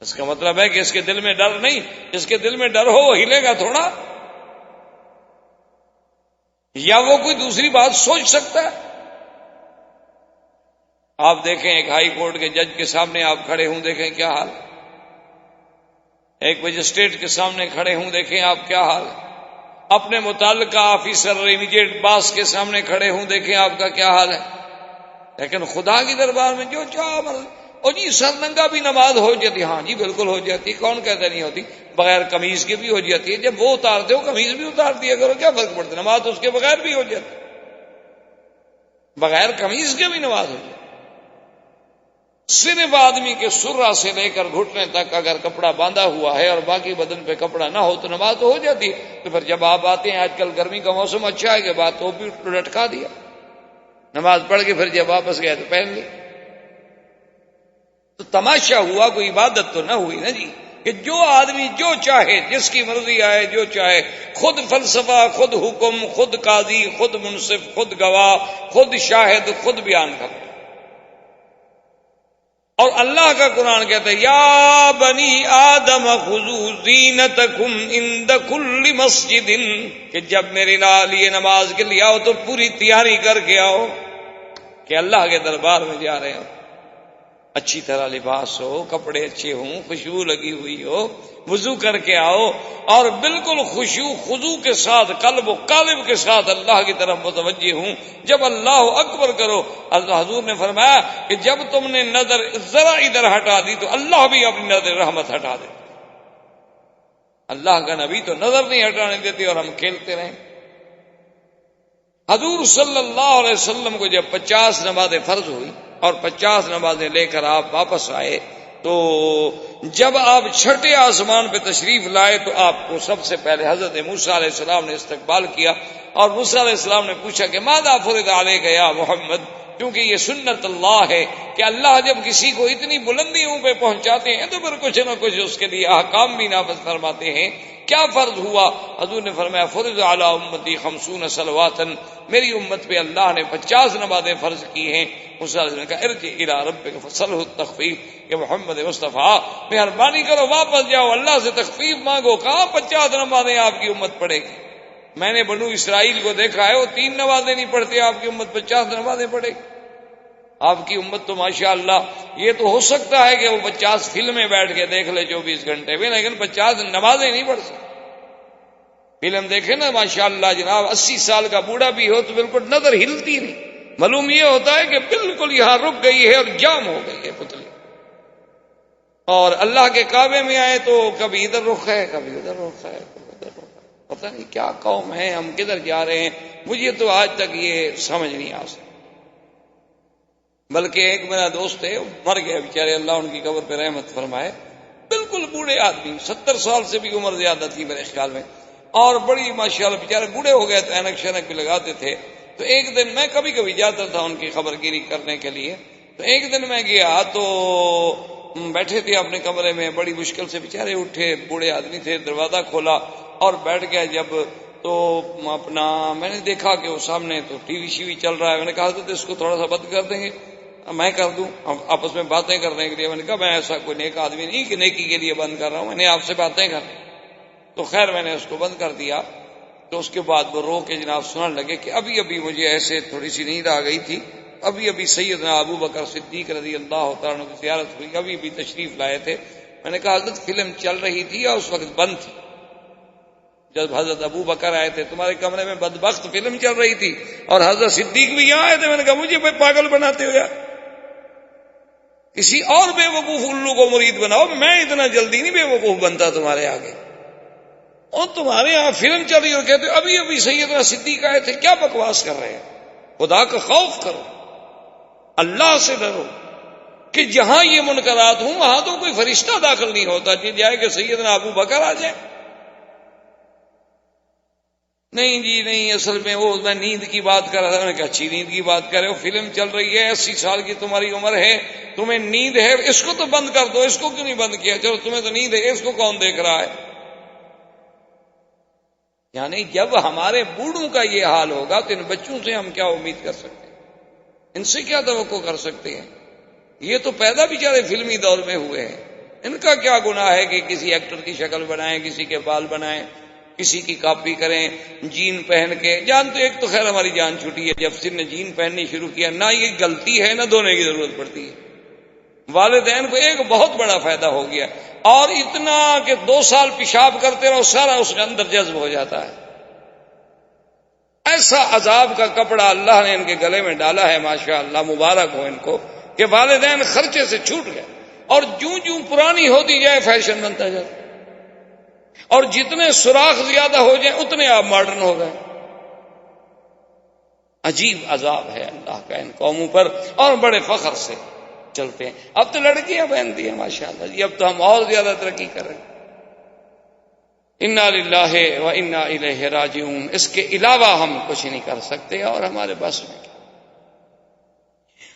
اس کا مطلب ہے کہ اس کے دل میں ڈر نہیں, جس کے دل میں ڈر ہو وہ ہلے گا تھوڑا, یا وہ کوئی دوسری بات سوچ سکتا ہے. آپ دیکھیں ایک ہائی کورٹ کے جج کے سامنے آپ کھڑے ہوں, دیکھیں کیا حال. ایک مجسٹریٹ کے سامنے کھڑے ہوں, دیکھیں آپ کیا حال. اپنے متعلقہ آفیسر امیڈیٹ باس کے سامنے کھڑے ہوں, دیکھیں آپ کا کیا حال ہے. لیکن خدا کی دربار میں جو چاہو مرضی. اور جی سر ننگا بھی نماز ہو جاتی, ہاں جی بالکل ہو جاتی, کون کہتا نہیں ہوتی. بغیر قمیض کے بھی ہو جاتی ہے, جب وہ اتارتے ہو قمیض بھی اتار دیا کرو, کیا فرق پڑتا ہے, نماز تو اس کے بغیر بھی ہو جاتی, بغیر قمیض کے بھی نماز ہو جاتی. صرف آدمی کے سرہ سے لے کر گھٹنے تک اگر کپڑا باندھا ہوا ہے اور باقی بدن پہ کپڑا نہ ہو تو نماز تو ہو جاتی ہے. تو پھر جب آپ آتے ہیں, آج کل گرمی کا موسم اچھا ہے کہ بات تو بھی لٹکا دیا, نماز پڑھ کے پھر جب واپس گئے تو پہن لی. تو تماشا ہوا, کوئی عبادت تو نہ ہوئی نا جی, کہ جو آدمی جو چاہے, جس کی مرضی آئے, جو چاہے, خود فلسفہ, خود حکم, خود قاضی, خود منصف, خود گواہ, خود شاہد, خود بیان کرے. اور اللہ کا قرآن کہتا ہے یا بنی آدم خذوا زینتکم عند کل مسجد, کہ جب میرے لیے نماز کے لیے آؤ تو پوری تیاری کر کے آؤ کہ اللہ کے دربار میں جا رہے ہو. اچھی طرح لباس ہو, کپڑے اچھے ہوں, خوشبو لگی ہوئی ہو, وضو کر کے آؤ اور بالکل خشوع خضوع کے ساتھ, قلب و قالب کے ساتھ اللہ کی طرف متوجہ ہوں. جب اللہ اکبر کرو, اللہ حضور نے فرمایا کہ جب تم نے نظر ذرا ادھر ہٹا دی تو اللہ بھی اپنی نظر رحمت ہٹا دے. اللہ کا نبی تو نظر نہیں ہٹانے دیتے اور ہم کھیلتے رہیں. حضور صلی اللہ علیہ وسلم کو جب 50 نمازیں فرض ہوئی اور 50 نمازیں لے کر آپ واپس آئے, تو جب آپ چھٹے آسمان پہ تشریف لائے تو آپ کو سب سے پہلے حضرت موسیٰ علیہ السلام نے استقبال کیا, اور موسیٰ علیہ السلام نے پوچھا کہ ماذا فرض علیک یا محمد, کیونکہ یہ سنت اللہ ہے کہ اللہ جب کسی کو اتنی بلندیوں پہ پہنچاتے ہیں تو پھر کچھ نہ کچھ اس کے لیے احکام بھی نافذ فرماتے ہیں. کیا فرض ہوا؟ حضور نے فرمایا فرض علی امتی 50 صلوات, میری امت پہ اللہ نے 50 نمازیں فرض کی ہیں. موسیٰ نے کہا ارجع الی ربک فاسألہ التخفیف, کہ محمد مصطفیٰ مہربانی کرو واپس جاؤ, اللہ سے تخفیف مانگو. کہاں 50 نمازیں آپ کی امت پڑھے گی؟ میں نے بنو اسرائیل کو دیکھا ہے, وہ 3 نمازیں نہیں پڑھتے, آپ کی امت 50 نمازیں پڑھے گی. آپ کی امت تو ماشاءاللہ, یہ تو ہو سکتا ہے کہ وہ 50 فلمیں بیٹھ کے دیکھ لے 24 گھنٹے میں, لیکن 50 نمازیں نہیں پڑھ سکتے. فلم دیکھے نا ماشاءاللہ جناب, 80 سال کا بوڑھا بھی ہو تو بالکل نظر ہلتی نہیں, معلوم یہ ہوتا ہے کہ بالکل یہاں رک گئی ہے اور جام ہو گئی ہے پتلی. اور اللہ کے کعبے میں آئے تو کبھی ادھر رخ ہے, کبھی ادھر رخ ہے, پتہ نہیں کیا قوم ہے, ہم کدھر جا رہے ہیں, مجھے تو آج تک یہ سمجھ نہیں آ سکتا. بلکہ ایک میرا دوست ہے, مر گیا بیچارے, اللہ ان کی قبر پہ رحمت فرمائے, بالکل بوڑھے آدمی, 70 سال سے بھی عمر زیادہ تھی میرے خیال میں, اور بڑی ماشاءاللہ بیچارے بوڑھے ہو گئے تو اینک شینک بھی لگاتے تھے. تو ایک دن میں کبھی کبھی جاتا تھا ان کی خبر گیری کرنے کے لیے, تو ایک دن میں گیا تو بیٹھے تھے اپنے کمرے میں, بڑی مشکل سے بیچارے اٹھے, بوڑھے آدمی تھے, دروازہ کھولا اور بیٹھ گیا. جب تو اپنا میں نے دیکھا کہ وہ سامنے تو ٹی وی شیوی چل رہا ہے. میں نے کہا حضرت اس کو تھوڑا سا بند کر دیں گے, میں کر دوں, ہم آپس میں باتیں کرنے کے لیے. میں نے کہا میں ایسا کوئی نیک آدمی نہیں کہ نیکی کے لیے بند کر رہا ہوں, میں نے آپ سے باتیں کرنی. تو خیر میں نے اس کو بند کر دیا. تو اس کے بعد وہ رو کے جناب سننے لگے کہ ابھی ابھی مجھے ایسے تھوڑی سی نیند آ گئی تھی, ابھی ابھی سیدنا ابو بکر صدیق رضی اللہ تعالیٰ عنہ کی زیارت ہوئی, ابھی ابھی تشریف لائے تھے. میں نے کہا حضرت فلم چل رہی تھی یا اس وقت بند تھی؟ جب حضرت ابو بکر آئے تھے تمہارے کمرے میں بدبخت فلم چل رہی تھی اور حضرت صدیق بھی یہاں آئے تھے. میں نے کہا مجھے پاگل بناتے ہو یار, کسی اور بے وقوف الو کو مرید بناؤ, میں اتنا جلدی نہیں بے وقوف بنتا تمہارے آگے. اور تمہارے یہاں فلم چل رہی اور کہتے ابھی ابھی سیدنا صدیق آئے تھے. کیا بکواس کر رہے ہیں؟ خدا کا خوف کرو, اللہ سے ڈرو کہ جہاں یہ منکرات ہوں وہاں تو کوئی فرشتہ داخل نہیں ہوتا کہ جائے کہ سیدنا ابو بکر آ جائے. نہیں جی نہیں, اصل میں وہ میں نیند کی بات کر رہا تھا. میں نے کہا اچھی نیند کی بات کر رہے ہو, فلم چل رہی ہے, 80 سال کی تمہاری عمر ہے, تمہیں نیند ہے, اس کو تو بند کر دو. اس کو کیوں نہیں بند کیا؟ چلو تمہیں تو نیند ہے, اس کو کون دیکھ رہا ہے؟ یعنی جب ہمارے بوڑھوں کا یہ حال ہوگا تو ان بچوں سے ہم کیا امید کر سکتے ہیں؟ ان سے کیا توقع کر سکتے ہیں؟ یہ تو پیدا بیچارے فلمی دور میں ہوئے ہیں. ان کا کیا گناہ ہے کہ کسی ایکٹر کی شکل بنائیں, کسی کے بال بنائیں, کسی کی کاپی کریں, جین پہن کے. جان تو ایک تو خیر ہماری جان چھوٹی ہے, جب سن نے جین پہننی شروع کیا نہ یہ غلطی ہے نہ دھونے کی ضرورت پڑتی ہے. والدین کو ایک بہت بڑا فائدہ ہو گیا, اور اتنا کہ 2 سال پیشاب کرتے رہو سارا اس کے اندر جذب ہو جاتا ہے. ایسا عذاب کا کپڑا اللہ نے ان کے گلے میں ڈالا ہے, ماشاء اللہ مبارک ہو ان کو کہ والدین خرچے سے چھوٹ گئے. اور جوں جوں پرانی ہوتی جائے فیشن بنتا جائے, اور جتنے سوراخ زیادہ ہو جائیں اتنے آپ ماڈرن ہو گئے. عجیب عذاب ہے اللہ کا ان قوموں پر, اور بڑے فخر سے چلتے ہیں. اب تو لڑکیاں پہنتی ہیں ماشاء اللہ جی, اب تو ہم اور زیادہ ترقی کر رہے ہیں. انا للہ و انا الیہ راجعون. اس کے علاوہ ہم کچھ نہیں کر سکتے اور ہمارے بس میں.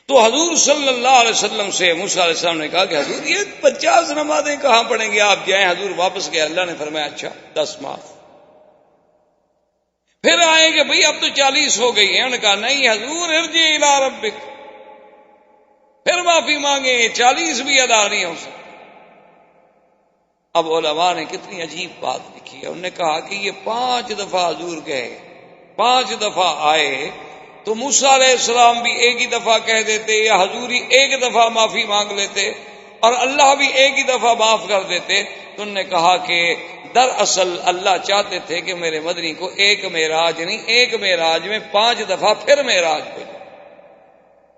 تو حضور صلی اللہ علیہ وسلم سے موسیٰ علیہ السلام نے کہا کہ حضور یہ 50 نمازیں کہاں پڑھیں گے, آپ جائیں. حضور واپس گئے, اللہ نے فرمایا اچھا 10 معاف. پھر آئے کہ بھئی اب تو 40 ہو گئی ہیں. انہوں نے کہا نہیں حضور ارجع الی ربک, پھر معافی مانگے, 40 بھی ادا نہیں ہو سکتی. اب علماء نے کتنی عجیب بات لکھی ہے. انہوں نے کہا کہ یہ 5 دفعہ حضور گئے, 5 دفعہ آئے, تو موسیٰ علیہ السلام بھی ایک ہی دفعہ کہہ دیتے, یا حضور ہی ایک دفعہ معافی مانگ لیتے, اور اللہ بھی ایک ہی دفعہ معاف کر دیتے. تو انہوں نے کہا کہ دراصل اللہ چاہتے تھے کہ میرے مدنی کو ایک معراج نہیں, ایک معراج میں 5 دفعہ پھر معراج ہو جائے.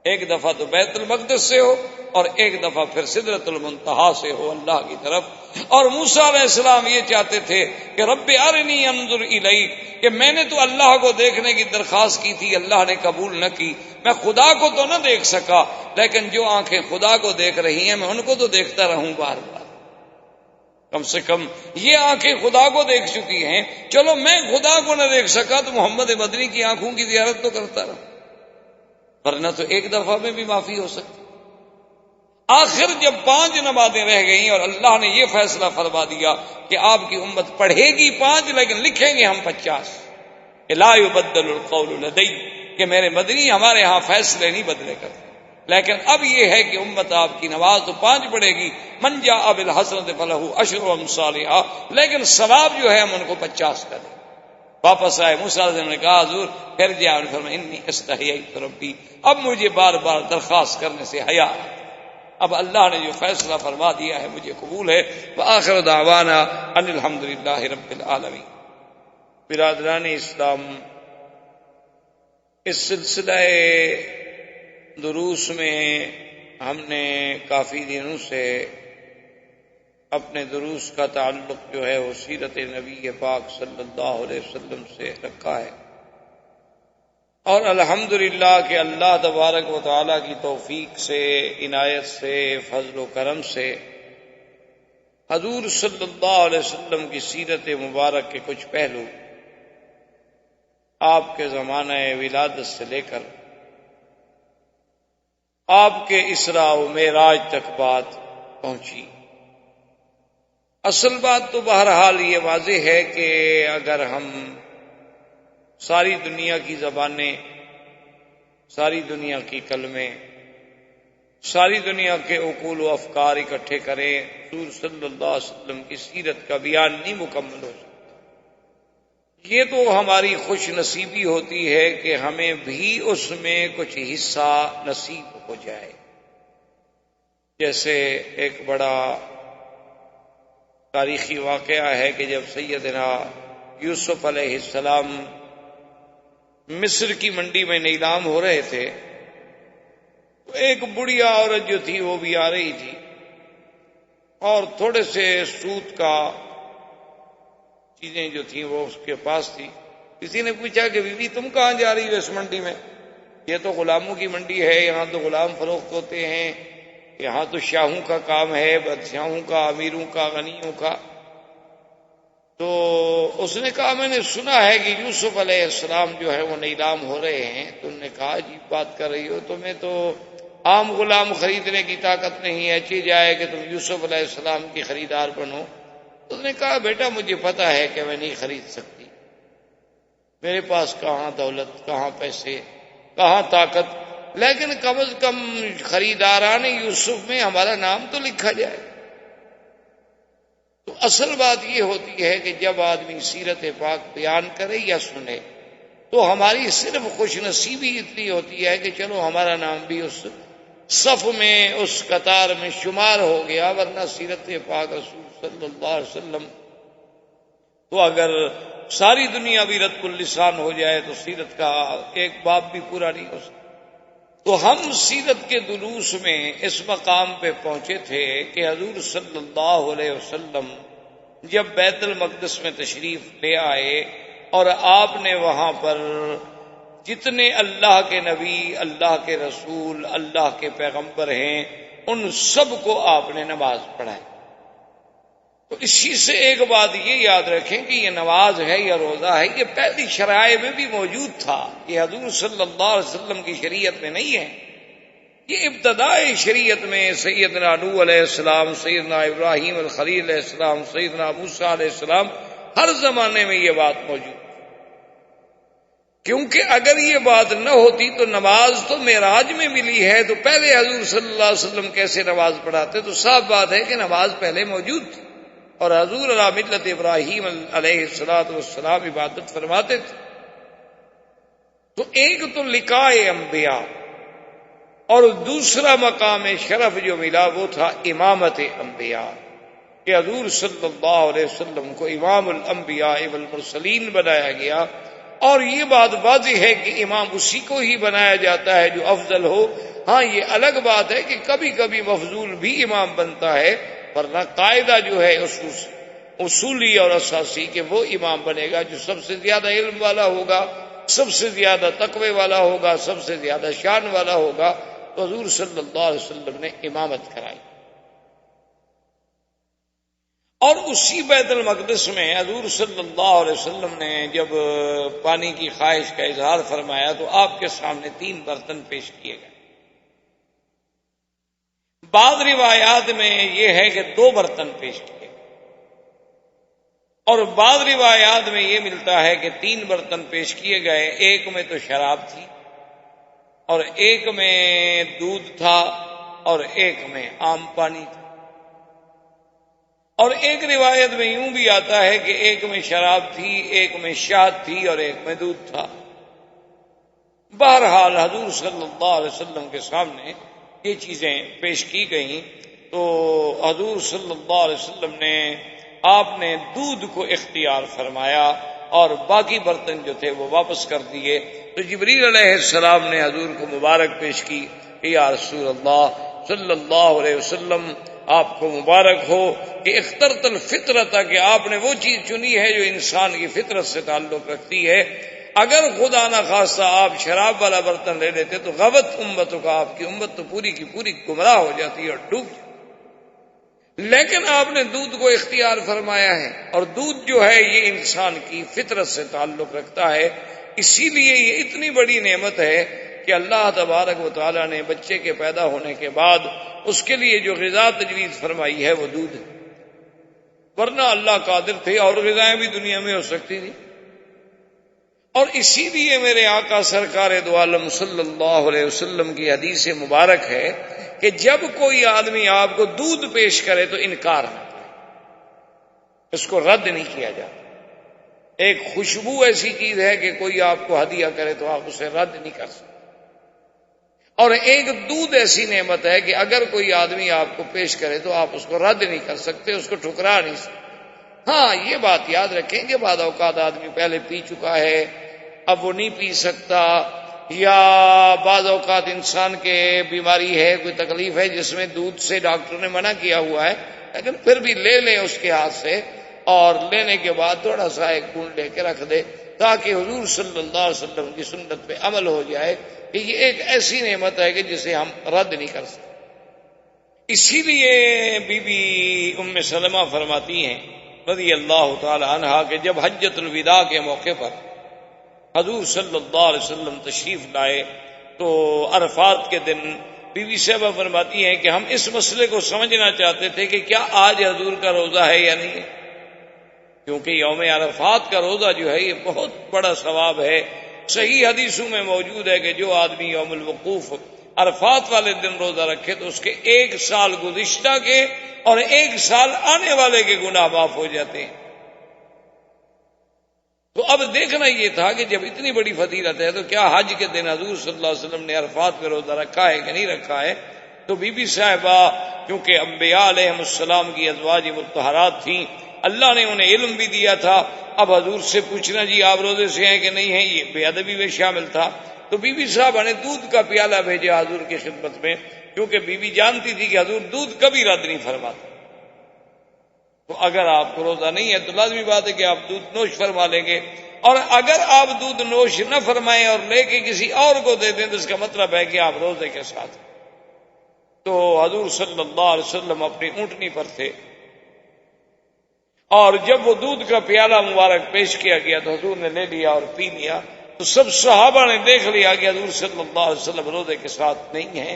ایک دفعہ تو بیت المقدس سے ہو اور ایک دفعہ پھر سدرۃ المنتہا سے ہو اللہ کی طرف. اور موسیٰ علیہ السلام یہ چاہتے تھے کہ رب ارنی انظر الیک, کہ میں نے تو اللہ کو دیکھنے کی درخواست کی تھی, اللہ نے قبول نہ کی. میں خدا کو تو نہ دیکھ سکا, لیکن جو آنکھیں خدا کو دیکھ رہی ہیں میں ان کو تو دیکھتا رہوں بار بار. کم سے کم یہ آنکھیں خدا کو دیکھ چکی ہیں, چلو میں خدا کو نہ دیکھ سکا تو محمد مدنی کی آنکھوں کی زیارت تو کرتا رہا, ورنہ تو ایک دفعہ میں بھی معافی ہو سکتی. آخر جب 5 نمازیں رہ گئیں اور اللہ نے یہ فیصلہ فرما دیا کہ آپ کی امت پڑھے گی 5 لیکن لکھیں گے ہم 50. لا یبدل القول لدی, کہ میرے مدنی ہمارے ہاں فیصلے نہیں بدلے کرتے. لیکن اب یہ ہے کہ امت آپ کی نماز تو 5 پڑھے گی, من جاء بالحسنۃ فلہ 10 امثالھا, لیکن ثواب جو ہے ہم ان کو 50 کریں. واپس آئے, موسیٰ علیہ السلام نے کہا حضور پھر جاؤ. فرمایا انی استحییت ربی, اب مجھے بار بار درخواست کرنے سے حیا. اب اللہ نے جو فیصلہ فرما دیا ہے مجھے قبول ہے. وآخر دعوانا ان الحمدللہ رب العالمین. برادران اسلام, اس سلسلہ دروس میں ہم نے کافی دنوں سے اپنے دروس کا تعلق جو ہے وہ سیرت نبی پاک صلی اللہ علیہ وسلم سے رکھا ہے, اور الحمدللہ کہ اللہ تبارک و تعالیٰ کی توفیق سے, عنایت سے, فضل و کرم سے حضور صلی اللہ علیہ وسلم کی سیرت مبارک کے کچھ پہلو آپ کے زمانہ ولادت سے لے کر آپ کے اسراء و معراج تک بات پہنچی. اصل بات تو بہرحال یہ واضح ہے کہ اگر ہم ساری دنیا کی زبانیں, ساری دنیا کی کلمیں, ساری دنیا کے عقول و افکار اکٹھے کریں, حضور صلی اللہ علیہ وسلم کی سیرت کا بیان نہیں مکمل ہو سکتا. یہ تو ہماری خوش نصیبی ہوتی ہے کہ ہمیں بھی اس میں کچھ حصہ نصیب ہو جائے. جیسے ایک بڑا تاریخی واقعہ ہے کہ جب سیدنا یوسف علیہ السلام مصر کی منڈی میں نیلام ہو رہے تھے تو ایک بڑھیا عورت جو تھی وہ بھی آ رہی تھی اور تھوڑے سے سود کا چیزیں جو تھیں وہ اس کے پاس تھی. کسی نے پوچھا کہ بیوی تم کہاں جا رہی ہو اس منڈی میں؟ یہ تو غلاموں کی منڈی ہے، یہاں تو غلام فروخت ہوتے ہیں، یہاں تو شاہوں کا کام ہے، بادشاہوں کا، امیروں کا، غنیوں کا. تو اس نے کہا میں نے سنا ہے کہ یوسف علیہ السلام جو ہے وہ نیلام ہو رہے ہیں. تو انہوں نے کہا عجیب بات کر رہی ہو، تمہیں تو عام غلام خریدنے کی طاقت نہیں ہے، اچھی جائے کہ تم یوسف علیہ السلام کی خریدار بنو. تو اس نے کہا بیٹا مجھے پتا ہے کہ میں نہیں خرید سکتی، میرے پاس کہاں دولت، کہاں پیسے، کہاں طاقت، لیکن کم از کم خریداران یوسف میں ہمارا نام تو لکھا جائے. تو اصل بات یہ ہوتی ہے کہ جب آدمی سیرت پاک بیان کرے یا سنے تو ہماری صرف خوش نصیبی اتنی ہوتی ہے کہ چلو ہمارا نام بھی اس صف میں، اس قطار میں شمار ہو گیا. ورنہ سیرت پاک رسول صلی اللہ علیہ وسلم تو اگر ساری دنیا بھی رد اللسان ہو جائے تو سیرت کا ایک باب بھی پورا نہیں ہو سکتا. تو ہم سیرت کے دروس میں اس مقام پہ پہنچے تھے کہ حضور صلی اللہ علیہ وسلم جب بیت المقدس میں تشریف لے آئے اور آپ نے وہاں پر جتنے اللہ کے نبی، اللہ کے رسول، اللہ کے پیغمبر ہیں ان سب کو آپ نے نماز پڑھائی. تو اسی سے ایک بات یہ یاد رکھیں کہ یہ نماز ہے یا روزہ ہے یہ پہلی شرائع میں بھی موجود تھا، یہ حضور صلی اللہ علیہ وسلم کی شریعت میں نہیں ہے. یہ ابتدائی شریعت میں سیدنا نوح علیہ السلام، سیدنا ابراہیم الخلیل علیہ السلام، سیدنا موسیٰ علیہ السلام ہر زمانے میں یہ بات موجود. کیونکہ اگر یہ بات نہ ہوتی تو نماز تو معراج میں ملی ہے، تو پہلے حضور صلی اللہ علیہ وسلم کیسے نماز پڑھاتے؟ تو صاف بات ہے کہ نماز پہلے موجود تھی اور حضور علی ملت ابراہیم علیہ السلام عبادت فرماتے تھے. تو ایک تو لقاء انبیاء اور دوسرا مقام شرف جو ملا وہ تھا امامت انبیاء کہ حضور صلی اللہ علیہ وسلم کو امام الانبیاء والمرسلین بنایا گیا. اور یہ بات واضح ہے کہ امام اسی کو ہی بنایا جاتا ہے جو افضل ہو. ہاں یہ الگ بات ہے کہ کبھی کبھی مفضول بھی امام بنتا ہے، ورنہ قاعدہ جو ہے اصولی اور اساسی کہ وہ امام بنے گا جو سب سے زیادہ علم والا ہوگا، سب سے زیادہ تقوی والا ہوگا، سب سے زیادہ شان والا ہوگا. تو حضور صلی اللہ علیہ وسلم نے امامت کرائی. اور اسی بیت المقدس میں حضور صلی اللہ علیہ وسلم نے جب پانی کی خواہش کا اظہار فرمایا تو آپ کے سامنے 3 برتن پیش کیے گئے. بعض روایات میں یہ ہے کہ 2 برتن پیش کیے اور بعض روایات میں یہ ملتا ہے کہ 3 برتن پیش کیے گئے. ایک میں تو شراب تھی اور ایک میں دودھ تھا اور ایک میں عام پانی تھا. اور ایک روایت میں یوں بھی آتا ہے کہ ایک میں شراب تھی، ایک میں شہد تھی اور ایک میں دودھ تھا. بہرحال حضور صلی اللہ علیہ وسلم کے سامنے یہ چیزیں پیش کی گئیں تو حضور صلی اللہ علیہ وسلم نے آپ نے دودھ کو اختیار فرمایا اور باقی برتن جو تھے وہ واپس کر دیے. تو جبریل علیہ السلام نے حضور کو مبارک پیش کی کہ یا رسول اللہ صلی اللہ علیہ وسلم آپ کو مبارک ہو کہ اخترت الفطرت، کہ آپ نے وہ چیز چنی ہے جو انسان کی فطرت سے تعلق رکھتی ہے. اگر خدا نہ خواستہ آپ شراب والا برتن لے لیتے تو غوت امتوں کا، آپ کی امت تو پوری کی پوری گمراہ ہو جاتی اور ڈوب جاتی. لیکن آپ نے دودھ کو اختیار فرمایا ہے اور دودھ جو ہے یہ انسان کی فطرت سے تعلق رکھتا ہے. اسی لیے یہ اتنی بڑی نعمت ہے کہ اللہ تبارک و تعالیٰ نے بچے کے پیدا ہونے کے بعد اس کے لیے جو غذا تجویز فرمائی ہے وہ دودھ ہے. ورنہ اللہ قادر تھے اور غذائیں بھی دنیا میں ہو سکتی تھی. اور اسی لیے میرے آقا سرکار دو عالم صلی اللہ علیہ وسلم کی حدیث مبارک ہے کہ جب کوئی آدمی آپ کو دودھ پیش کرے تو انکار نہ کرے، اس کو رد نہیں کیا جاتا. ایک خوشبو ایسی چیز ہے کہ کوئی آپ کو ہدیہ کرے تو آپ اسے رد نہیں کر سکتے، اور ایک دودھ ایسی نعمت ہے کہ اگر کوئی آدمی آپ کو پیش کرے تو آپ اس کو رد نہیں کر سکتے، اس کو ٹھکرا نہیں سکتے۔ ہاں یہ بات یاد رکھیں کہ بعض اوقات آدمی پہلے پی چکا ہے، اب وہ نہیں پی سکتا، یا بعض اوقات انسان کے بیماری ہے، کوئی تکلیف ہے جس میں دودھ سے ڈاکٹر نے منع کیا ہوا ہے، لیکن پھر بھی لے لیں اس کے ہاتھ سے، اور لینے کے بعد تھوڑا سا ایک بوند لے کے رکھ دے تاکہ حضور صلی اللہ علیہ وسلم کی سنت پہ عمل ہو جائے کہ یہ ایک ایسی نعمت ہے کہ جسے ہم رد نہیں کر سکتے۔ اسی لیے بی بی ام سلمہ فرماتی ہیں رضی اللہ تعالی عنہا کہ جب حجۃ الوداع کے موقع پر حضور صلی اللہ علیہ وسلم تشریف لائے تو عرفات کے دن بی بی صاحبہ فرماتی ہیں کہ ہم اس مسئلے کو سمجھنا چاہتے تھے کہ کیا آج حضور کا روزہ ہے یا نہیں ہے، کیونکہ یوم عرفات کا روزہ جو ہے یہ بہت بڑا ثواب ہے۔ صحیح حدیثوں میں موجود ہے کہ جو آدمی یوم الوقوف عرفات والے دن روزہ رکھے تو اس کے 1 سال گزشتہ کے اور 1 سال آنے والے کے گناہ معاف ہو جاتے ہیں۔ تو اب دیکھنا یہ تھا کہ جب اتنی بڑی فضیلت ہے تو کیا حج کے دن حضور صلی اللہ علیہ وسلم نے عرفات پہ روزہ رکھا ہے کہ نہیں رکھا ہے؟ تو بی بی صاحبہ کیونکہ انبیاء علیہ السلام کی ازواج مطہرات تھیں، اللہ نے انہیں علم بھی دیا تھا، اب حضور سے پوچھنا جی آپ روزے سے ہیں کہ نہیں ہیں یہ بے ادبی میں شامل تھا۔ تو بی بی صاحبہ نے دودھ کا پیالہ بھیجا حضور کی خدمت میں، کیونکہ بی بی جانتی تھی کہ حضور دودھ کبھی رد نہیں فرماتے، تو اگر آپ کو روزہ نہیں ہے تو لازمی بات ہے کہ آپ دودھ نوش فرما لیں گے، اور اگر آپ دودھ نوش نہ فرمائیں اور لے کے کسی اور کو دے دیں تو اس کا مطلب ہے کہ آپ روزے کے ساتھ۔ تو حضور صلی اللہ علیہ وسلم اپنی اونٹنی پر تھے، اور جب وہ دودھ کا پیالہ مبارک پیش کیا گیا تو حضور نے لے لیا اور پی لیا، تو سب صحابہ نے دیکھ لیا کہ حضور صلی اللہ علیہ وسلم روزے کے ساتھ نہیں ہیں،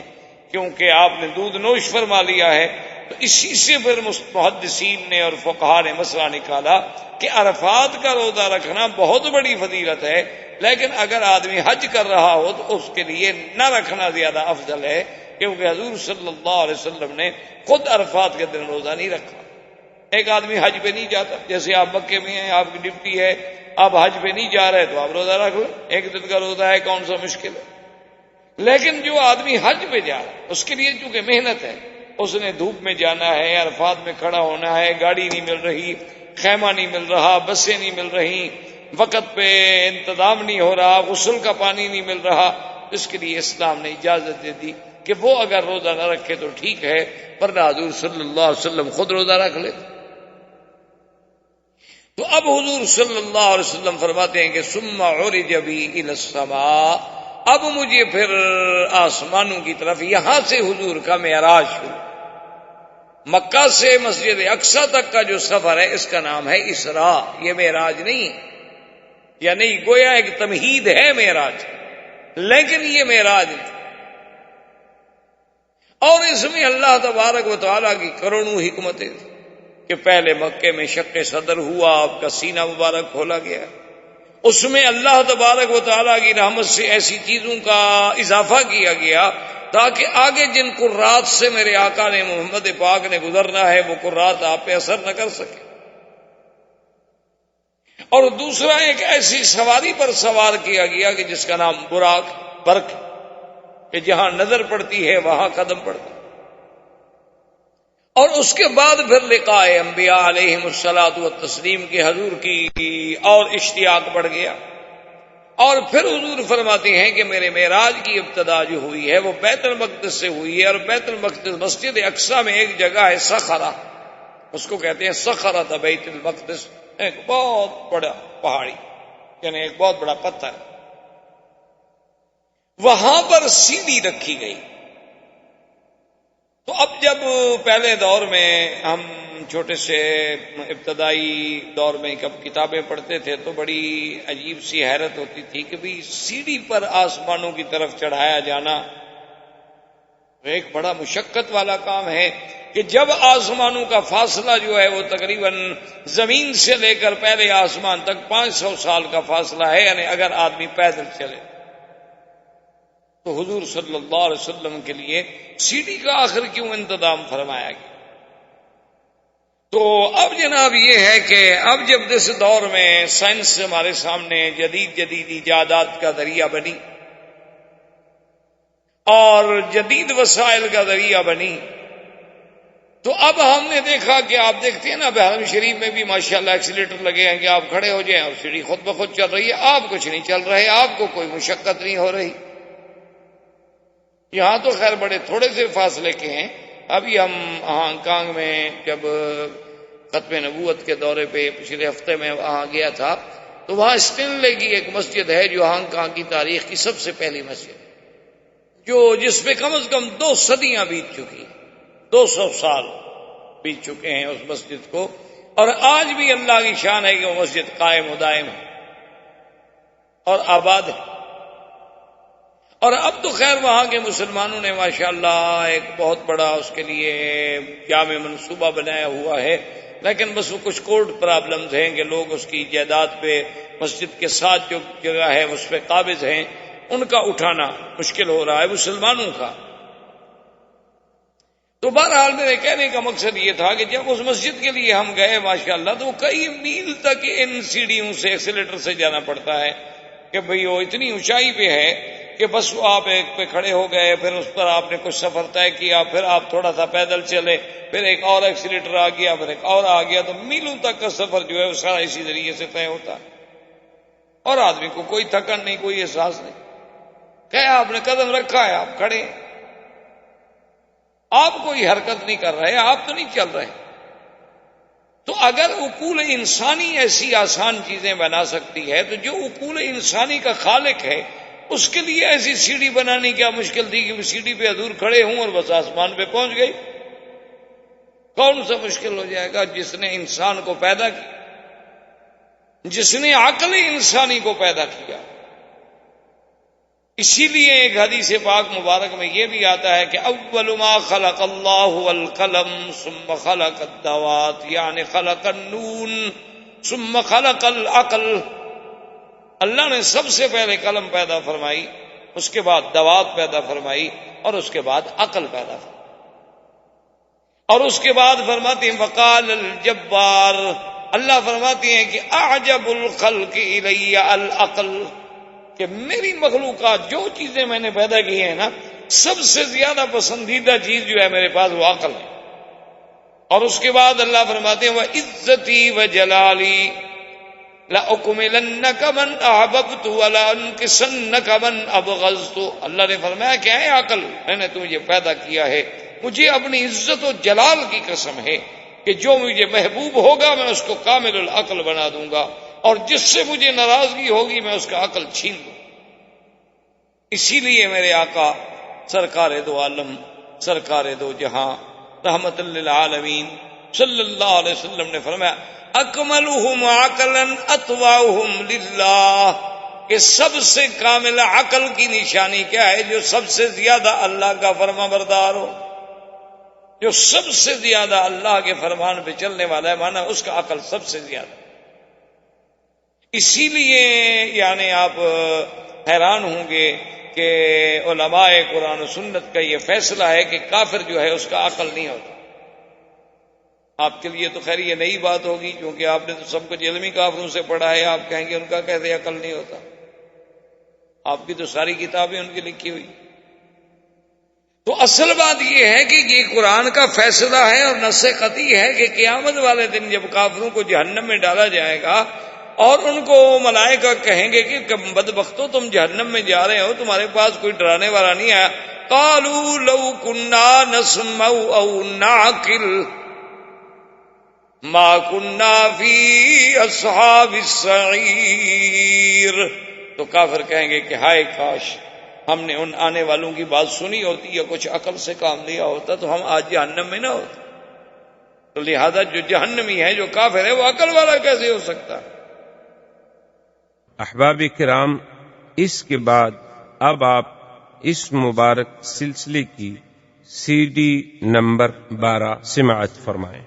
کیونکہ آپ نے دودھ نوش فرما لیا ہے۔ تو اسی سے پھر محدثین نے اور فقہاء نے مسئلہ نکالا کہ عرفات کا روزہ رکھنا بہت بڑی فضیلت ہے، لیکن اگر آدمی حج کر رہا ہو تو اس کے لیے نہ رکھنا زیادہ افضل ہے، کیونکہ حضور صلی اللہ علیہ وسلم نے خود عرفات کے دن روزہ نہیں رکھا۔ ایک آدمی حج پہ نہیں جاتا، جیسے آپ مکے میں ہیں، آپ کی ڈیوٹی ہے، آپ حج پہ نہیں جا رہے تو آپ روزہ رکھ لیں، 1 دن کا روزہ ہے، کون سا مشکل ہے۔ لیکن جو آدمی حج پہ جا رہا ہے اس کے لیے چونکہ محنت ہے، اس نے دھوپ میں جانا ہے، عرفات میں کھڑا ہونا ہے، گاڑی نہیں مل رہی، خیمہ نہیں مل رہا، بسیں نہیں مل رہی، وقت پہ انتظام نہیں ہو رہا، غسل کا پانی نہیں مل رہا، اس کے لیے اسلام نے اجازت دے دی کہ وہ اگر روزہ نہ رکھے تو ٹھیک ہے، ورنہ حضور صلی اللہ علیہ وسلم خود روزہ رکھ لے۔ تو اب حضور صلی اللہ علیہ وسلم فرماتے ہیں کہ ثم عرج بی الی السماء، اب مجھے پھر آسمانوں کی طرف، یہاں سے حضور کا معراج شروع، مکہ سے مسجد اقصی تک کا جو سفر ہے اس کا نام ہے اسراء، یہ معراج نہیں ہے، یا نہیں گویا ایک تمہید ہے معراج، لیکن یہ معراج نہیں۔ اور اس میں اللہ تبارک و تعالیٰ کی کروڑوں حکمتیں تھیں کہ پہلے مکے میں شق صدر ہوا، آپ کا سینہ مبارک کھولا گیا، اس میں اللہ تبارک و تعالیٰ کی رحمت سے ایسی چیزوں کا اضافہ کیا گیا تاکہ آگے جن قرات سے میرے آقا نے محمد پاک نے گزرنا ہے وہ قرات آپ پہ اثر نہ کر سکے۔ اور دوسرا ایک ایسی سواری پر سوار کیا گیا کہ جس کا نام براق، برق، کہ جہاں نظر پڑتی ہے وہاں قدم پڑتا، اور اس کے بعد پھر لقاء انبیاء علیہم الصلاۃ والتسلیم کے حضور کی اور اشتیاق بڑھ گیا، اور پھر حضور فرماتے ہیں کہ میرے معراج کی ابتدا جو ہوئی ہے وہ بیت المقدس سے ہوئی ہے، اور بیت المقدس مسجد اقصی میں ایک جگہ ہے صخرہ، اس کو کہتے ہیں صخرۃ بیت المقدس، ایک بہت بڑا پہاڑی، یعنی ایک بہت بڑا پتھر، وہاں پر سیڑھی رکھی گئی۔ تو اب جب پہلے دور میں ہم چھوٹے سے ابتدائی دور میں کب کتابیں پڑھتے تھے تو بڑی عجیب سی حیرت ہوتی تھی کہ بھی سیڑھی پر آسمانوں کی طرف چڑھایا جانا ایک بڑا مشقت والا کام ہے، کہ جب آسمانوں کا فاصلہ جو ہے وہ تقریباً زمین سے لے کر پہلے آسمان تک 500 سال کا فاصلہ ہے، یعنی اگر آدمی پیدل چلے تو حضور صلی اللہ علیہ وسلم کے لیے سیڑھی کا آخر کیوں انتظام فرمایا گیا؟ تو اب جناب یہ ہے کہ اب جب اس دور میں سائنس ہمارے سامنے جدید ایجادات کا ذریعہ بنی اور جدید وسائل کا ذریعہ بنی، تو اب ہم نے دیکھا کہ آپ دیکھتے ہیں نا حرم شریف میں بھی ماشاءاللہ ایکسیلیٹر لگے ہیں کہ آپ کھڑے ہو جائیں اور سیڑھی خود بخود چل رہی ہے، آپ کچھ نہیں چل رہے، آپ کو کوئی مشقت نہیں ہو رہی۔ یہاں تو خیر بڑے تھوڑے سے فاصلے کے ہیں۔ ابھی ہم ہانگ کانگ میں جب ختم نبوت کے دورے پہ پچھلے ہفتے میں وہاں گیا تھا، تو وہاں اسٹینلے کی ایک مسجد ہے جو ہانگ کانگ کی تاریخ کی سب سے پہلی مسجد، جس پہ کم از کم 2 صدیاں بیت چکی، 200 سال بیت چکے ہیں اس مسجد کو، اور آج بھی اللہ کی شان ہے کہ وہ مسجد قائم و دائم ہے اور آباد ہے۔ اور اب تو خیر وہاں کے مسلمانوں نے ماشاءاللہ ایک بہت بڑا اس کے لیے جامع منصوبہ بنایا ہوا ہے، لیکن بس وہ کچھ کورٹ پرابلمز ہیں کہ لوگ اس کی جائیداد پہ مسجد کے ساتھ جو جگہ ہے اس پہ قابض ہیں، ان کا اٹھانا مشکل ہو رہا ہے مسلمانوں کا۔ تو بہرحال میرے کہنے کا مقصد یہ تھا کہ جب اس مسجد کے لیے ہم گئے ماشاءاللہ، تو کئی میل تک ان سیڑھیوں سے ایکسیلیٹر سے جانا پڑتا ہے کہ بھئی وہ اتنی اونچائی پہ ہے کہ بس آپ ایک پہ کھڑے ہو گئے، پھر اس پر آپ نے کچھ سفر طے کیا، پھر آپ تھوڑا سا پیدل چلے، پھر ایک اور ایکسیلیٹر آ گیا، پھر ایک اور آ گیا، تو میلوں تک کا سفر جو ہے وہ سارا اسی ذریعے سے طے ہوتا ہے، اور آدمی کو کوئی تھکن نہیں، کوئی احساس نہیں۔ کہ آپ نے قدم رکھا ہے، آپ کھڑے ہیں، آپ کوئی حرکت نہیں کر رہے، آپ تو نہیں چل رہے۔ تو اگر عقول انسانی ایسی آسان چیزیں بنا سکتی ہے، تو جو عقول انسانی کا خالق ہے اس کے لیے ایسی سیڑھی بنانی کیا مشکل تھی کہ وہ سیڑھی پہ حضور کھڑے ہوں اور بس آسمان پہ پہنچ گئی؟ کون سا مشکل ہو جائے گا؟ جس نے انسان کو پیدا کیا، جس نے عقل انسانی کو پیدا کیا۔ اسی لیے ایک حدیث پاک مبارک میں یہ بھی آتا ہے کہ اول ما خلق اللہ القلم ثم خلق الدوات، یعنی خلق النون ثم خلق العقل۔ اللہ نے سب سے پہلے قلم پیدا فرمائی، اس کے بعد دوات پیدا فرمائی، اور اس کے بعد عقل پیدا فرمائی، اور اس کے بعد فرماتے ہیں وقال الجبار، اللہ فرماتے ہیں کہ اعجب الخلق الی العقل، کہ میری مخلوقات جو چیزیں میں نے پیدا کی ہیں نا، سب سے زیادہ پسندیدہ چیز جو ہے میرے پاس وہ عقل ہے۔ اور اس کے بعد اللہ فرماتے ہیں وعزتی وجلالی لأکملنک من احببت ولانکسنک من ابغضت۔ اللہ نے فرمایا کہ اے عقل، میں نے تجھے پیدا کیا ہے، مجھے اپنی عزت و جلال کی قسم ہے کہ جو مجھے محبوب ہوگا میں اس کو کامل العقل بنا دوں گا، اور جس سے مجھے ناراضگی ہوگی میں اس کا عقل چھین دوں۔ اسی لیے میرے آقا سرکار دو عالم، سرکار دو جہاں، رحمت للعالمین صلی اللہ علیہ وسلم نے فرمایا اکملہم عقلا اطوعہم للہ، کہ سب سے کامل عقل کی نشانی کیا ہے؟ جو سب سے زیادہ اللہ کا فرما بردار ہو، جو سب سے زیادہ اللہ کے فرمان پہ چلنے والا ہے، مانا اس کا عقل سب سے زیادہ۔ اسی لیے یعنی آپ حیران ہوں گے کہ علماء قرآن و سنت کا یہ فیصلہ ہے کہ کافر جو ہے اس کا عقل نہیں ہوتا۔ آپ کے لیے تو خیر یہ نئی بات ہوگی، کیونکہ آپ نے تو سب کچھ علمی کافروں سے پڑھا ہے، آپ کہیں گے ان کا کیسے عقل نہیں ہوتا؟ آپ کی تو ساری کتابیں ان کی لکھی ہوئی۔ تو اصل بات یہ ہے کہ یہ قرآن کا فیصلہ ہے اور نص قطعی ہے کہ قیامت والے دن جب کافروں کو جہنم میں ڈالا جائے گا اور ان کو ملائکہ کہیں گے کہ بدبختو تم جہنم میں جا رہے ہو، تمہارے پاس کوئی ڈرانے والا نہیں آیا، قالوا لو كنا نسمع او نعقل ما كنا في اصحاب السعیر، تو کافر کہیں گے کہ ہائے کاش ہم نے ان آنے والوں کی بات سنی ہوتی یا کچھ عقل سے کام لیا ہوتا تو ہم آج جہنم میں نہ ہوتے۔ تو لہذا جو جہنمی ہے، جو کافر ہے، وہ عقل والا کیسے ہو سکتا؟ احباب کرام، اس کے بعد اب آپ اس مبارک سلسلے کی CD نمبر 12 سماعت فرمائیں۔